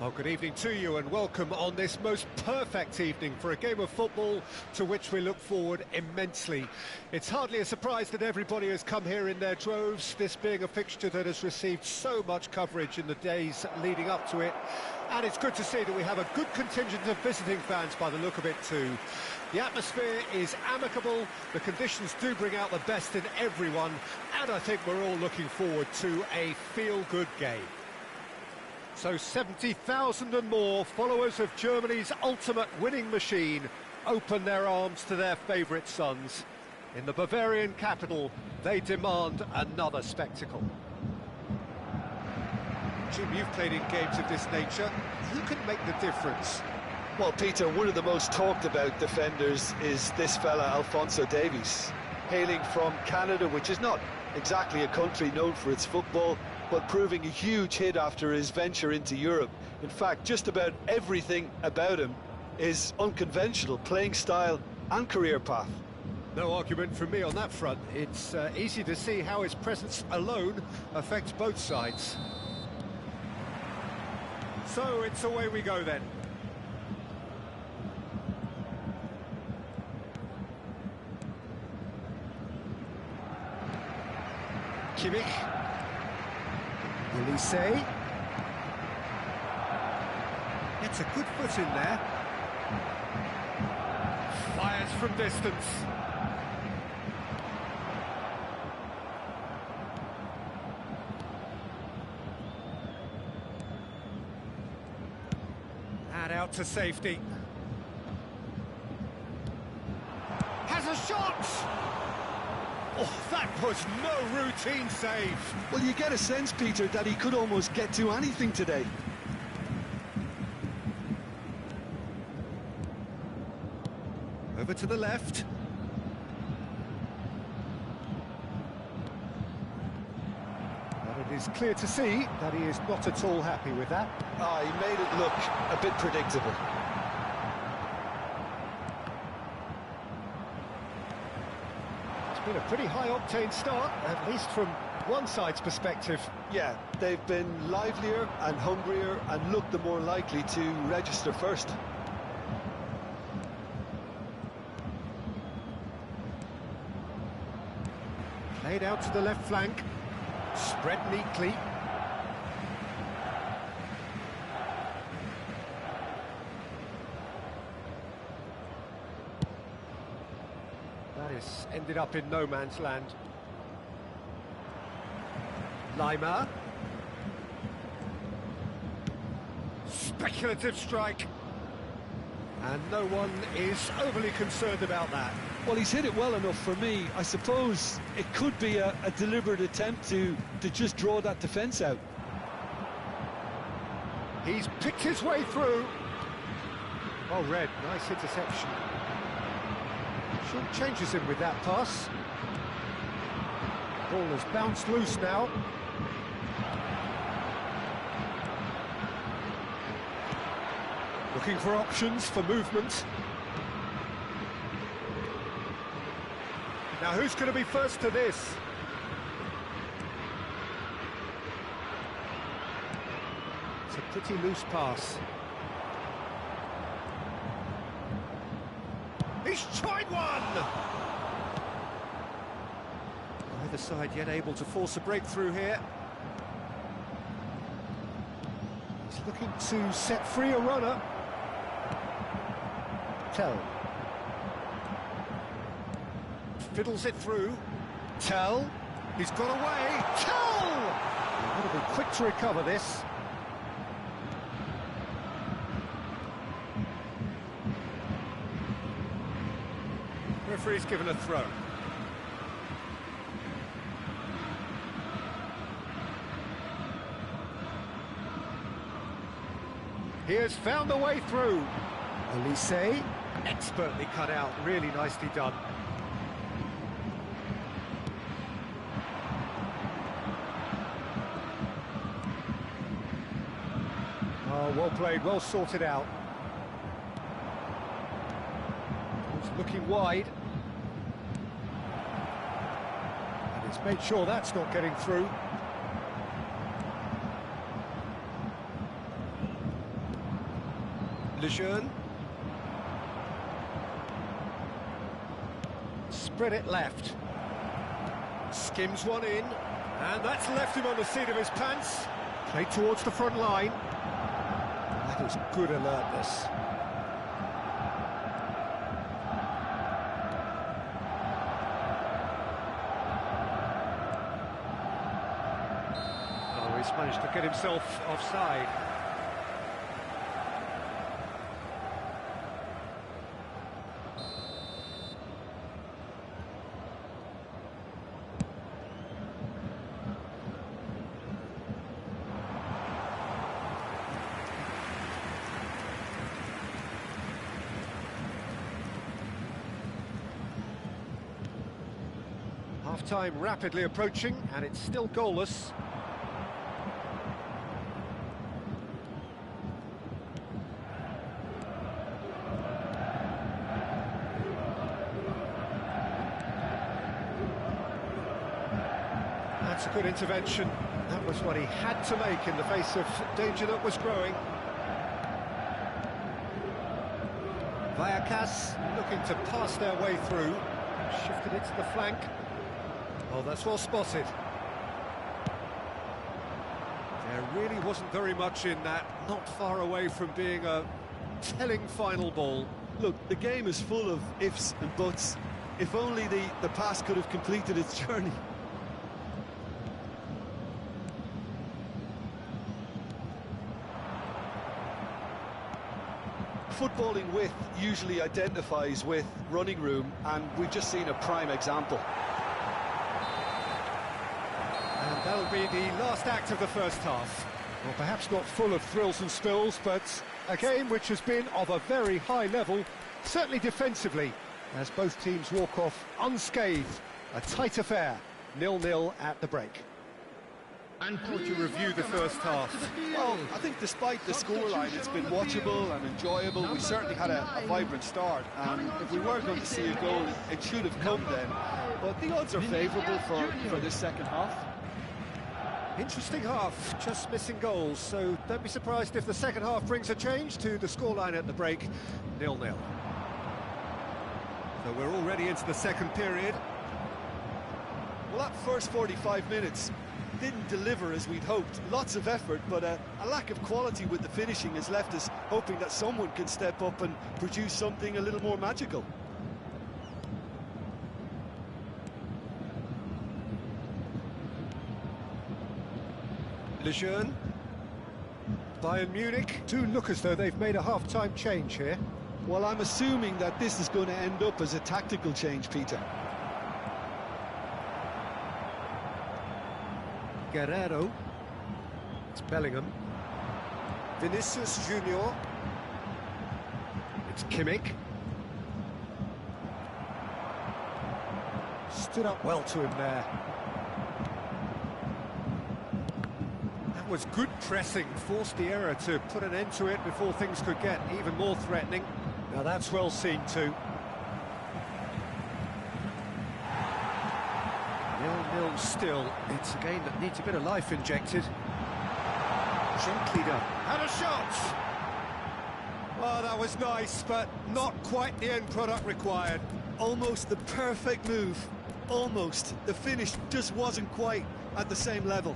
[SPEAKER 2] Well, good evening to you and welcome on this most perfect evening for a game of football to which we look forward immensely. It's hardly a surprise that everybody has come here in their droves, this being a fixture that has received so much coverage in the days leading up to it. And it's good to see that we have a good contingent of visiting fans by the look of it too. The atmosphere is amicable, the conditions do bring out the best in everyone, and I think we're all looking forward to a feel-good game. So 70,000 and more followers of Germany's ultimate winning machine open their arms to their favourite sons. In the Bavarian capital, they demand another spectacle. Jim, you've played in games of this nature. Who can make the difference?
[SPEAKER 3] Well, Peter, one of the most talked about defenders is this fella, Alphonso Davies, hailing from Canada, which is not exactly a country known for its football, but proving a huge hit after his venture into Europe. In fact, just about everything about him is unconventional, playing style and career path.
[SPEAKER 2] No argument from me on that front. It's easy to see how his presence alone affects both sides. So it's away we go then. Kimmich. Elise gets a good foot in there. Fires from distance. And out to safety. Has a shot! Oh, that was no routine save.
[SPEAKER 3] Well, you get a sense, Peter, that he could almost get to anything today.
[SPEAKER 2] Over to the left. But it is clear to see that he is not at all happy with that.
[SPEAKER 3] He made it look a bit predictable.
[SPEAKER 2] Been a pretty high-octane start, at least from one side's perspective.
[SPEAKER 3] Yeah, they've been livelier and hungrier and looked the more likely to register first.
[SPEAKER 2] Played out to the left flank, spread neatly. Ended up in no man's land. Lima. Speculative strike. And no one is overly concerned about that.
[SPEAKER 3] Well, he's hit it well enough for me. I suppose it could be a deliberate attempt to just draw that defence out.
[SPEAKER 2] He's picked his way through. Oh, Red, nice interception. Changes him with that pass. Ball has bounced loose now. Looking for options for movement. Now who's going to be first to this? It's a pretty loose pass. He's tried one! Neither side yet able to force a breakthrough here. He's looking to set free a runner. Tell. Fiddles it through. Tell. He's got away. Tell! He's got to be quick to recover this. Referee's given a throw. He has found a way through. Elise, expertly cut out, really nicely done. Oh, well played, well sorted out. It's looking wide. And he's made sure that's not getting through. Lejeune. Spread it left. Skims one in. And that's left him on the seat of his pants. Played towards the front line. That is good alertness. Oh, he's managed to get himself offside. Half-time rapidly approaching, and it's still goalless. That's a good intervention. That was what he had to make in the face of danger that was growing. Vallecas looking to pass their way through. Shifted it to the flank. Oh, that's well spotted. There really wasn't very much in that, not far away from being a telling final ball.
[SPEAKER 3] Look, the game is full of ifs and buts. If only the pass could have completed its journey. Footballing width usually identifies with running room, and we've just seen a prime example.
[SPEAKER 2] And that'll be the last act of the first half. Well, perhaps not full of thrills and spills, but a game which has been of a very high level, certainly defensively, as both teams walk off unscathed. A tight affair, 0-0 at the break.
[SPEAKER 1] And
[SPEAKER 2] How would you review the first half?
[SPEAKER 3] Well, I think despite the scoreline, it's been watchable and enjoyable. We certainly had a vibrant start, and if we were going to see a goal, it should have come then. But the odds are favourable for this second half.
[SPEAKER 2] Interesting half, just missing goals, so don't be surprised if the second half brings a change to the scoreline at the break, 0-0. So we're already into the second period.
[SPEAKER 3] Well, that first 45 minutes didn't deliver as we'd hoped. Lots of effort, but a lack of quality with the finishing has left us hoping that someone can step up and produce something a little more magical.
[SPEAKER 2] Lejeune. Bayern Munich do look as though they've made a half-time change here.
[SPEAKER 3] Well, I'm assuming that this is going to end up as a tactical change, Peter.
[SPEAKER 2] Guerrero. It's Bellingham. Vinicius Junior. It's Kimmich. Stood up well to him there. That was good pressing, forced the error to put an end to it before things could get even more threatening. Now that's well seen too. 0-0 still. It's a game that needs a bit of life injected. Gently done. And a shot! Oh, that was nice, but not quite the end product required.
[SPEAKER 3] Almost the perfect move. Almost. The finish just wasn't quite at the same level.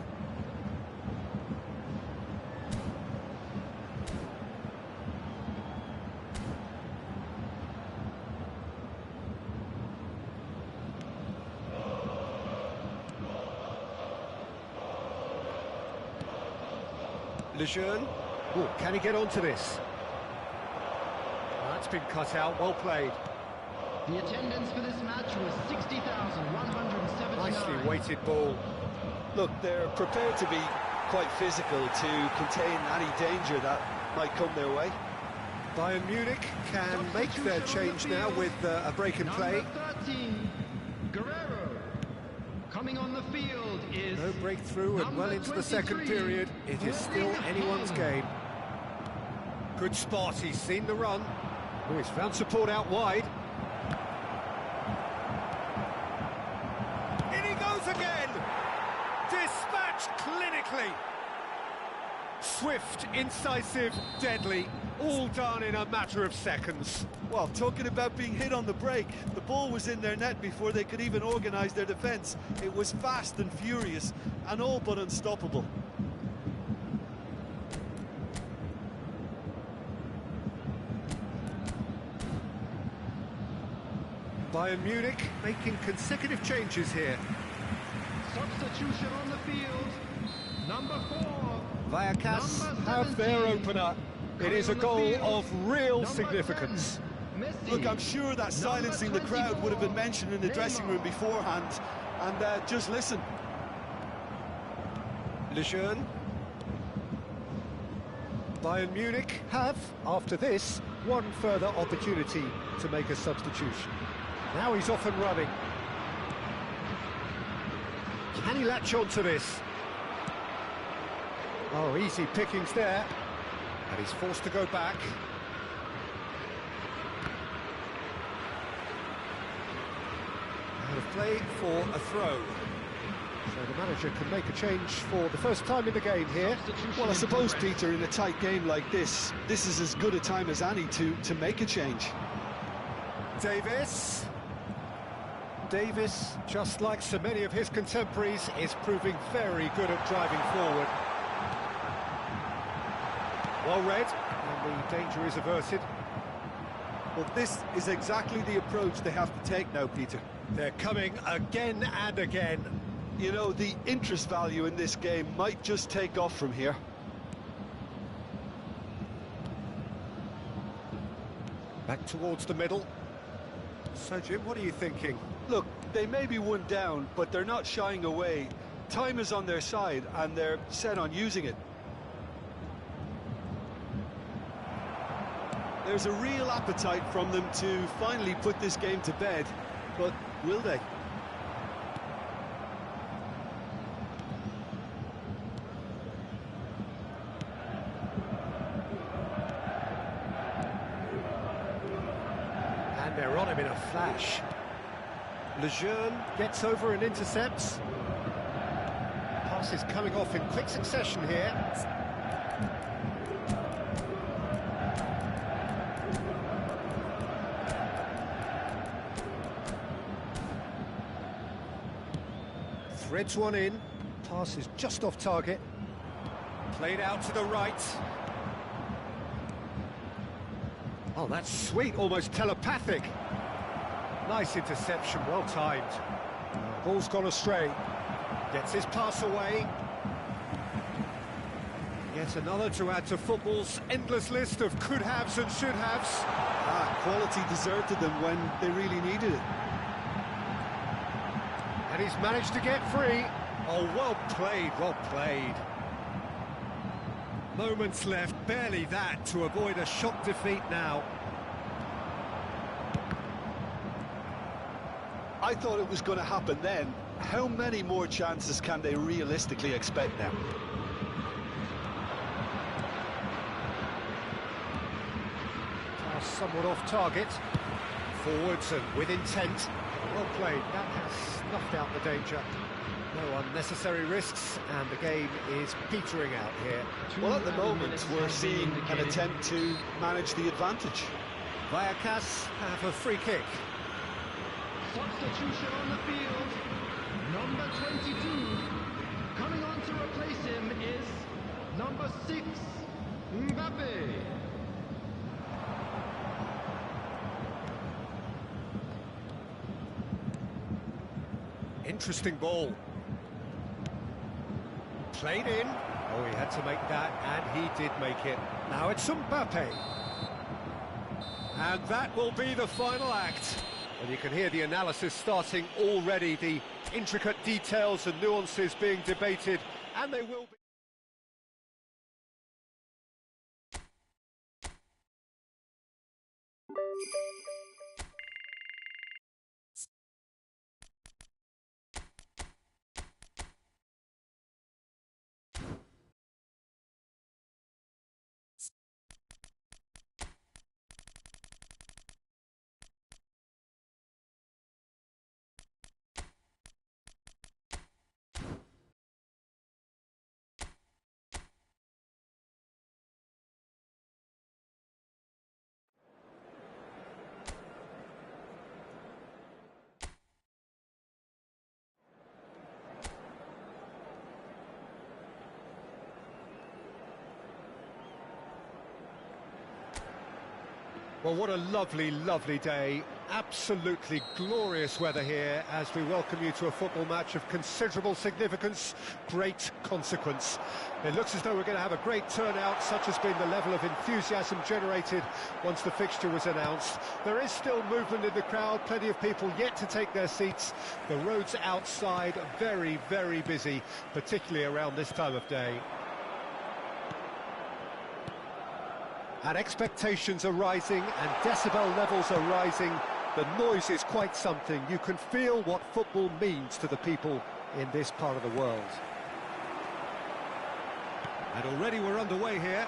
[SPEAKER 2] Lejeune. Oh, can he get onto this? That's been cut out, well played.
[SPEAKER 1] The attendance for this match was 60,179.
[SPEAKER 2] Nicely weighted ball.
[SPEAKER 3] Look, they're prepared to be quite physical to contain any danger that might come their way.
[SPEAKER 2] Bayern Munich can make their change now with a break in play.
[SPEAKER 1] Number 13, Guerrero. Coming on the field is...
[SPEAKER 2] No breakthrough and well into the second period. It is still anyone's game. Good spot, he's seen the run. Oh, he's found support out wide. In he goes again! Dispatched clinically. Swift, incisive, deadly, all done in a matter of seconds.
[SPEAKER 3] Well, talking about being hit on the break, the ball was in their net before they could even organise their defence. It was fast and furious, and all but unstoppable.
[SPEAKER 2] Bayern Munich making consecutive changes here.
[SPEAKER 1] Substitution on the field. Number 4.
[SPEAKER 2] Vallecas
[SPEAKER 1] Number
[SPEAKER 2] have their
[SPEAKER 1] 17.
[SPEAKER 2] opener. It
[SPEAKER 1] Coming
[SPEAKER 2] is a
[SPEAKER 1] on the
[SPEAKER 2] goal
[SPEAKER 1] field.
[SPEAKER 2] of real
[SPEAKER 1] Number
[SPEAKER 2] significance.
[SPEAKER 1] 10, Messi.
[SPEAKER 3] Look, I'm sure that silencing the crowd would have been mentioned in the dressing room beforehand. And just listen.
[SPEAKER 2] Lejeune. Bayern Munich have, after this, one further opportunity to make a substitution. Now he's off and running. Can he latch on to this? Oh, easy pickings there. And he's forced to go back. Out of play for a throw. So the manager can make a change for the first time in the game here.
[SPEAKER 3] Well, I suppose, Peter, in a tight game like this is as good a time as any to make a change.
[SPEAKER 2] Davis. Davis, just like so many of his contemporaries, is proving very good at driving forward. Well read, and the danger is averted.
[SPEAKER 3] Well, this is exactly the approach they have to take now, Peter.
[SPEAKER 2] They're coming again and again.
[SPEAKER 3] You know, the interest value in this game might just take off from here.
[SPEAKER 2] Back towards the middle. So, Jim, what are you thinking?
[SPEAKER 3] Look, they may be one down, but they're not shying away. Time is on their side, and they're set on using it. There's a real appetite from them to finally put this game to bed, but will they?
[SPEAKER 2] And they're on him in a flash. Lejeune gets over and intercepts. Pass is coming off in quick succession here. Threads one in. Pass is just off target. Played out to the right. Oh, that's sweet, almost telepathic. Nice interception, well timed. Ball's gone astray. Gets his pass away. Yet another to add to football's endless list of could-haves and should-haves.
[SPEAKER 3] Quality deserted them when they really needed it.
[SPEAKER 2] And he's managed to get free. Oh, well played, well played. Moments left, barely that, to avoid a shock defeat now.
[SPEAKER 3] I thought it was going to happen then. How many more chances can they realistically expect now?
[SPEAKER 2] Pass somewhat off target. Forwards and with intent. Well played, that has snuffed out the danger. No unnecessary risks, and the game is petering out here.
[SPEAKER 3] Well, at the moment, we're seeing an attempt to manage the advantage.
[SPEAKER 2] Vallecas have a free kick.
[SPEAKER 1] Substitution on the field. Number 22. Coming on to replace him is number 6, Mbappe.
[SPEAKER 2] Interesting ball. Played in. Oh, he had to make that, and he did make it. Now it's Mbappe. And that will be the final act. And you can hear the analysis starting already, the intricate details and nuances being debated, and they will be. Well, what a lovely, lovely day. Absolutely glorious weather here as we welcome you to a football match of considerable significance, great consequence. It looks as though we're going to have a great turnout, such has been the level of enthusiasm generated once the fixture was announced. There is still movement in the crowd, plenty of people yet to take their seats. The roads outside very, very busy, particularly around this time of day. And expectations are rising and decibel levels are rising. The noise is quite something. You can feel what football means to the people in this part of the world. And already we're underway here.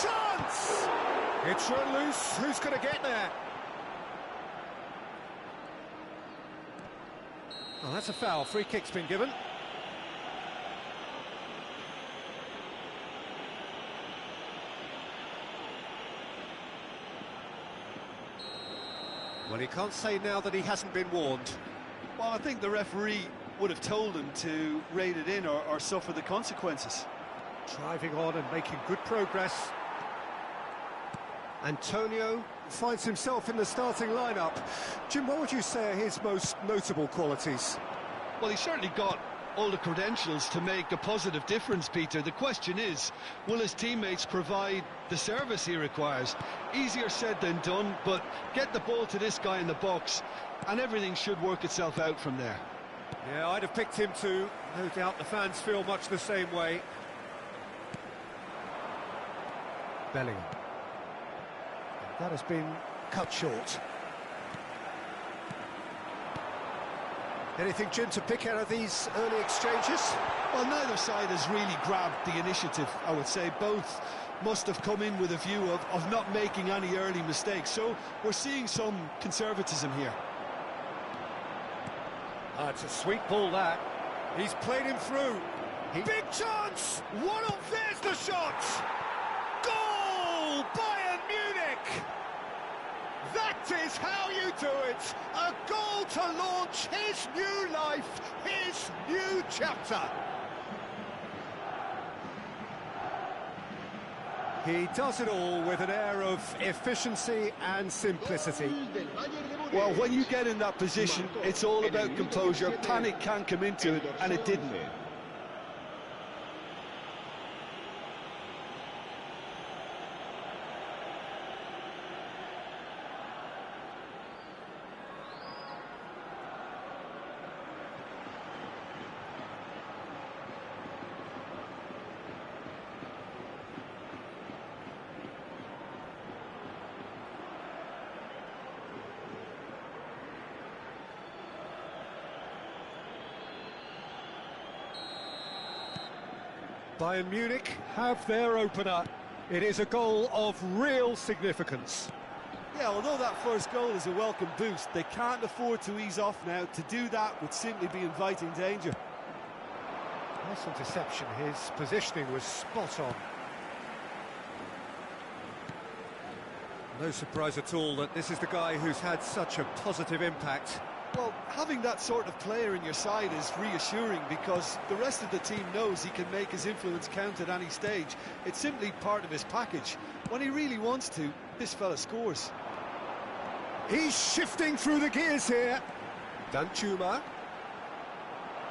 [SPEAKER 2] Chance! It's run loose. Who's going to get there? Oh, that's a foul. Free kick's been given. Well, he can't say now that he hasn't been warned.
[SPEAKER 3] Well, I think the referee would have told him to rein it in or suffer the consequences.
[SPEAKER 2] Driving on and making good progress. Antonio finds himself in the starting lineup. Jim, what would you say are his most notable qualities?
[SPEAKER 3] Well, he's certainly got all the credentials to make a positive difference, Peter. The question is, will his teammates provide the service he requires? Easier said than done, but get the ball to this guy in the box and everything should work itself out from there.
[SPEAKER 2] Yeah, I'd have picked him too. No doubt the fans feel much the same way. Bellingham. That has been cut short. Anything, Jim, to pick out of these early exchanges?
[SPEAKER 3] Well, neither side has really grabbed the initiative, I would say. Both must have come in with a view of not making any early mistakes. So we're seeing some conservatism here.
[SPEAKER 2] It's a sweet ball, that. He's played him through. Big chance! There's the shot! Goal! Bayern Munich! That is how you do it! A goal to launch his new life, his new chapter. He does it all with an air of efficiency and simplicity.
[SPEAKER 3] Well, when you get in that position, it's all about composure. Panic can come into it, and it didn't.
[SPEAKER 2] Bayern Munich have their opener. It is a goal of real significance.
[SPEAKER 3] Yeah, although that first goal is a welcome boost, they can't afford to ease off now. To do that would simply be inviting danger.
[SPEAKER 2] Nice interception. His positioning was spot on. No surprise at all that this is the guy who's had such a positive impact.
[SPEAKER 3] Well, having that sort of player in your side is reassuring because the rest of the team knows he can make his influence count at any stage. It's simply part of his package. When he really wants to, this fella scores.
[SPEAKER 2] He's shifting through the gears here. Danchuma.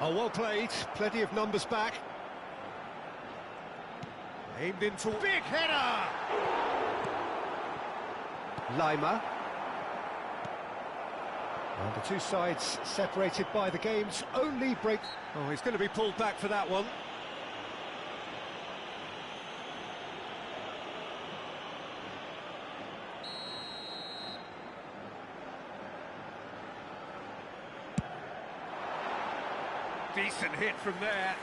[SPEAKER 2] Oh, well played. Plenty of numbers back. Aimed into big header. Lima. And the two sides separated by the game's only break. Oh, he's going to be pulled back for that one. Decent hit from there.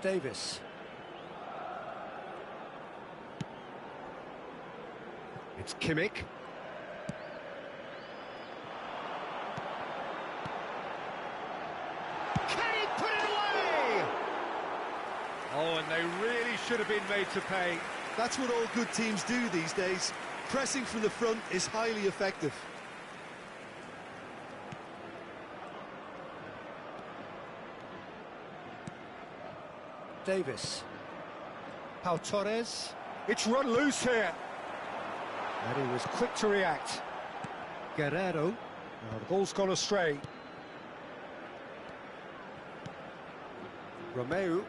[SPEAKER 2] Davis. It's Kimmich. Can he put it away? Oh, and they really should have been made to pay.
[SPEAKER 3] That's what all good teams do these days. Pressing from the front is highly effective.
[SPEAKER 2] Davis. Pau Torres. It's run loose here. And he was quick to react. Guerrero. Now the ball's gone astray. Romeu.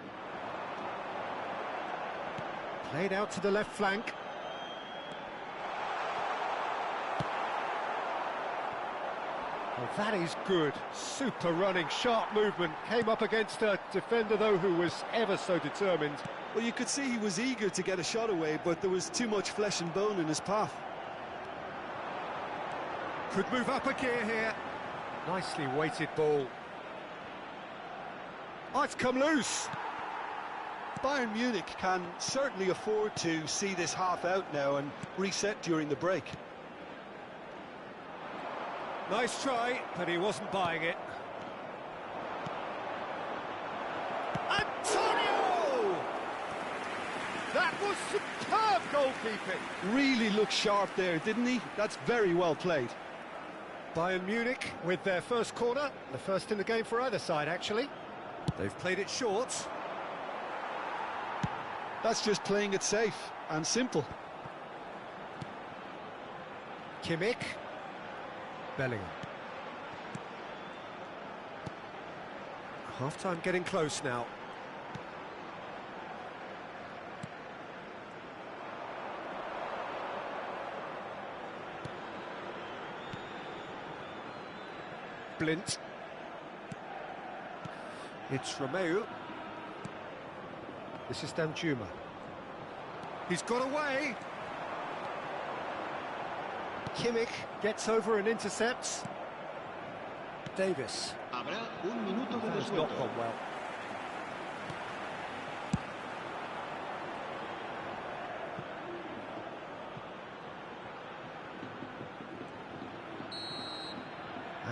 [SPEAKER 2] Played out to the left flank. Well, that is good. Super running, sharp movement. Came up against a defender, though, who was ever so determined.
[SPEAKER 3] Well, you could see he was eager to get a shot away, but there was too much flesh and bone in his path.
[SPEAKER 2] Could move up a gear here. Nicely weighted ball. Oh, it's come loose.
[SPEAKER 3] Bayern Munich can certainly afford to see this half out now and reset during the break.
[SPEAKER 2] Nice try, but he wasn't buying it. Antonio! That was superb goalkeeping.
[SPEAKER 3] Really looked sharp there, didn't he? That's very well played.
[SPEAKER 2] Bayern Munich with their first corner, the first in the game for either side, actually. They've played it short.
[SPEAKER 3] That's just playing it safe and simple.
[SPEAKER 2] Kimmich. Bellingham. Half-time getting close now. Blint. It's Romeu. This is Danjuma. He's got away. Kimmich gets over and intercepts. Davis.
[SPEAKER 4] Habrá un minuto de
[SPEAKER 2] Has
[SPEAKER 4] descuento.
[SPEAKER 2] not gone well.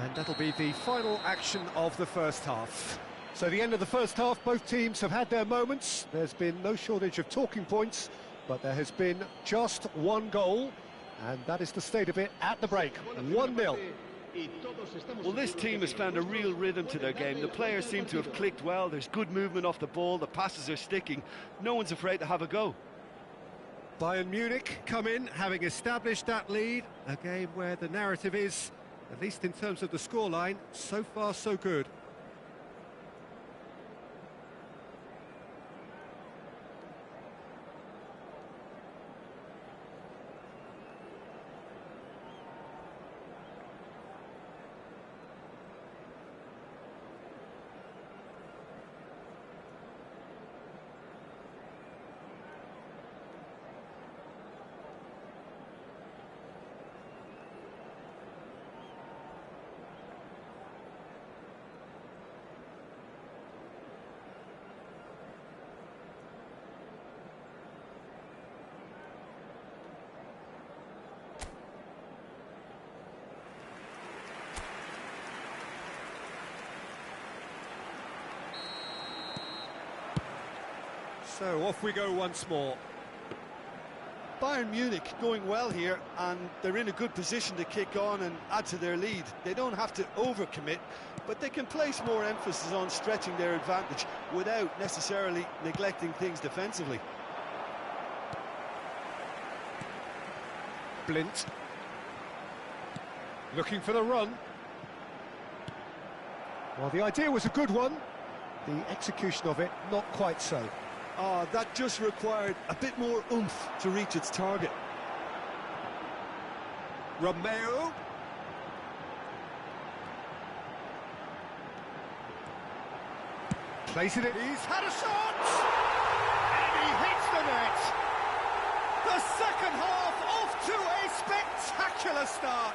[SPEAKER 2] And that'll be the final action of the first half. So the end of the first half, both teams have had their moments. There's been no shortage of talking points, but there has been just one goal, and that is the state of it at the break. 1-0.
[SPEAKER 3] Well, this team has found a real rhythm to their game. The players seem to have clicked well. There's good movement off the ball. The passes are sticking. No one's afraid to have a go.
[SPEAKER 2] Bayern Munich come in, having established that lead. A game where the narrative is, at least in terms of the scoreline, so far so good. So off we go once more.
[SPEAKER 3] Bayern Munich going well here, and they're in a good position to kick on and add to their lead. They don't have to overcommit, but they can place more emphasis on stretching their advantage without necessarily neglecting things defensively.
[SPEAKER 2] Blint. Looking for the run. Well, the idea was a good one. The execution of it, not quite so.
[SPEAKER 3] Ah, that just required a bit more oomph to reach its target.
[SPEAKER 2] Romeo. Placing it, he's had a shot! And he hits the net! The second half off to a spectacular start!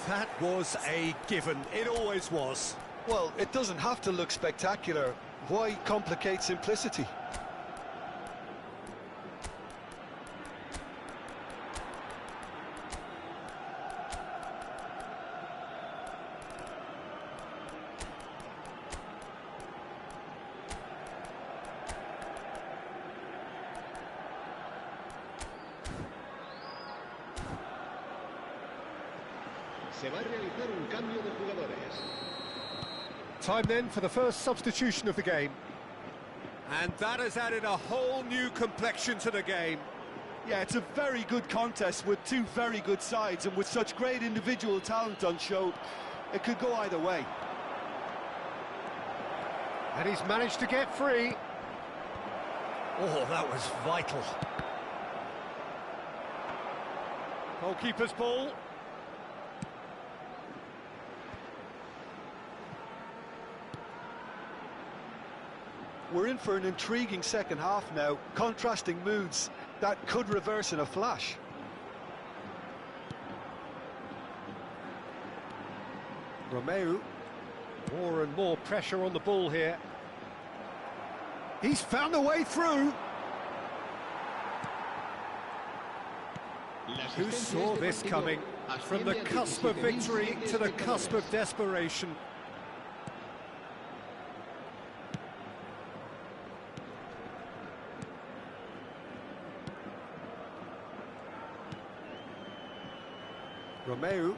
[SPEAKER 2] That was a given, it always was.
[SPEAKER 3] Well, it doesn't have to look spectacular. Why complicate simplicity?
[SPEAKER 4] Se va a realizar un cambio de jugadores.
[SPEAKER 2] Time then for the first substitution of the game. And that has added a whole new complexion to the game.
[SPEAKER 3] Yeah, it's a very good contest with two very good sides, and with such great individual talent on show, it could go either way.
[SPEAKER 2] And he's managed to get free. Oh, that was vital. Goalkeeper's ball.
[SPEAKER 3] We're in for an intriguing second half now, contrasting moods that could reverse in a flash.
[SPEAKER 2] Romeo, more and more pressure on the ball here. He's found a way through. Who saw this coming? From the cusp of victory to the cusp of desperation. Romeo.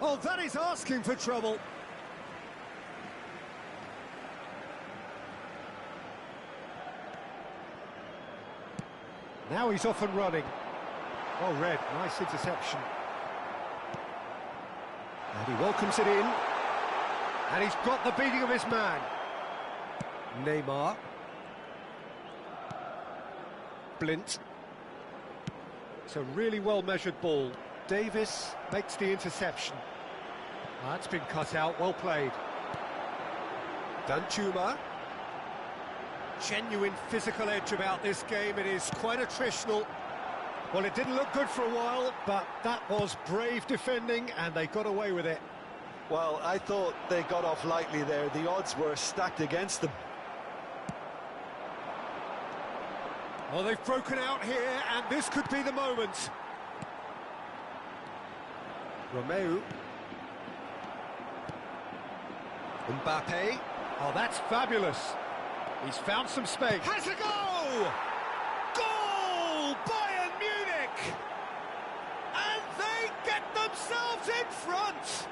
[SPEAKER 2] Oh, that is asking for trouble. Now he's off and running. Well read, nice interception. And he welcomes it in. And he's got the beating of his man. Neymar. Blint. It's a really well-measured ball. Davis makes the interception. That's been cut out, well played. Danjuma. Genuine physical edge about this game, it is quite attritional. Well, it didn't look good for a while, but that was brave defending, and they got away with it.
[SPEAKER 3] Well, I thought they got off lightly there. The odds were stacked against them.
[SPEAKER 2] Well, they've broken out here, and this could be the moment. Romeo. Mbappe. Oh, that's fabulous. He's found some space. Has a goal! Goal! Bayern Munich! And they get themselves in front!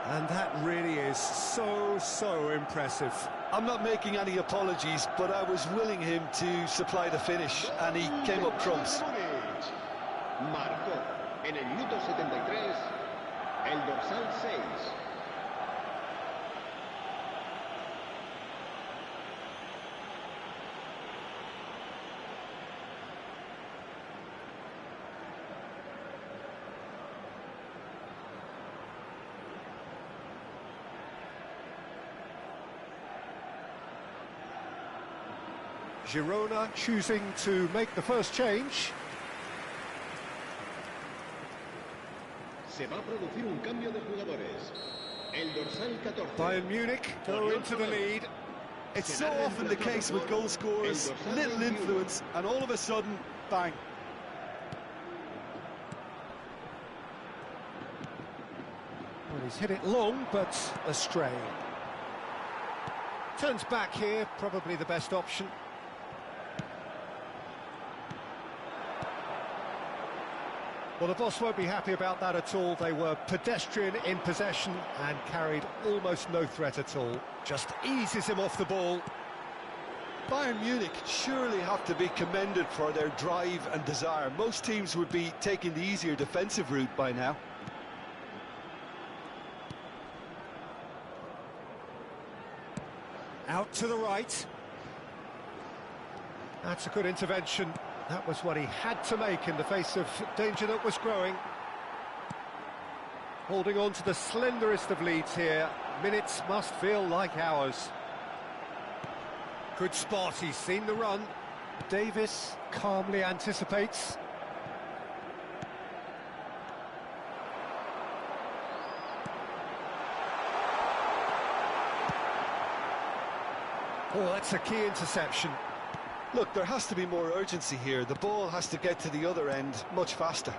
[SPEAKER 2] And that really is so impressive.
[SPEAKER 3] I'm not making any apologies, but I was willing him to supply the finish, and he came up trumps.
[SPEAKER 4] Marcó en el minuto 73 el dorsal 6.
[SPEAKER 2] Girona choosing to make the first change.
[SPEAKER 4] Se va a producir un cambio de jugadores. El dorsal 14.
[SPEAKER 2] Bayern Munich go into the lead.
[SPEAKER 3] It's so often the case with goal scorers, little influence, and all of a sudden, bang.
[SPEAKER 2] Well, he's hit it long, but astray. Turns back here, probably the best option. Well, the boss won't be happy about that at all. They were pedestrian in possession and carried almost no threat at all. Just eases him off the ball.
[SPEAKER 3] Bayern Munich surely have to be commended for their drive and desire. Most teams would be taking the easier defensive route by now.
[SPEAKER 2] Out to the right. That's a good intervention. That was what he had to make in the face of danger that was growing. Holding on to the slenderest of leads here. Minutes must feel like hours. Good spot, he's seen the run. Davis calmly anticipates. Oh, that's a key interception.
[SPEAKER 3] Look, there has to be more urgency here. The ball has to get to the other end much faster.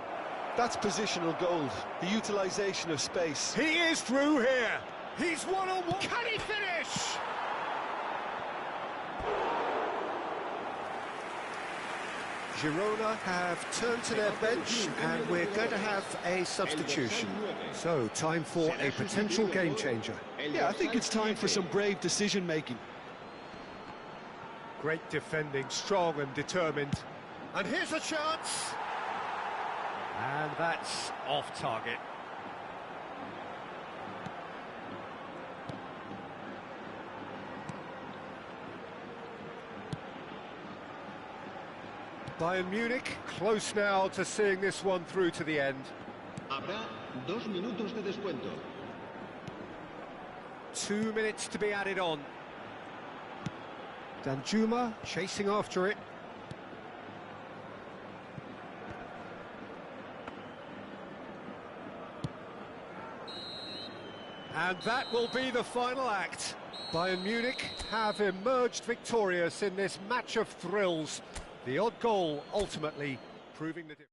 [SPEAKER 3] That's positional gold, the utilisation of space.
[SPEAKER 2] He is through here. He's one-on-one. Can he finish? Girona have turned to their bench and we're going to have a substitution. So, time for a potential game changer.
[SPEAKER 3] Yeah, I think it's time for some brave decision-making.
[SPEAKER 2] Great defending, strong and determined. And here's a chance. And that's off target. Bayern Munich close now to seeing this one through to the end.
[SPEAKER 4] Habrá 2 minutos de descuento.
[SPEAKER 2] 2 minutes to be added on. Danjuma chasing after it. And that will be the final act. Bayern Munich have emerged victorious in this match of thrills. The odd goal ultimately proving the difference.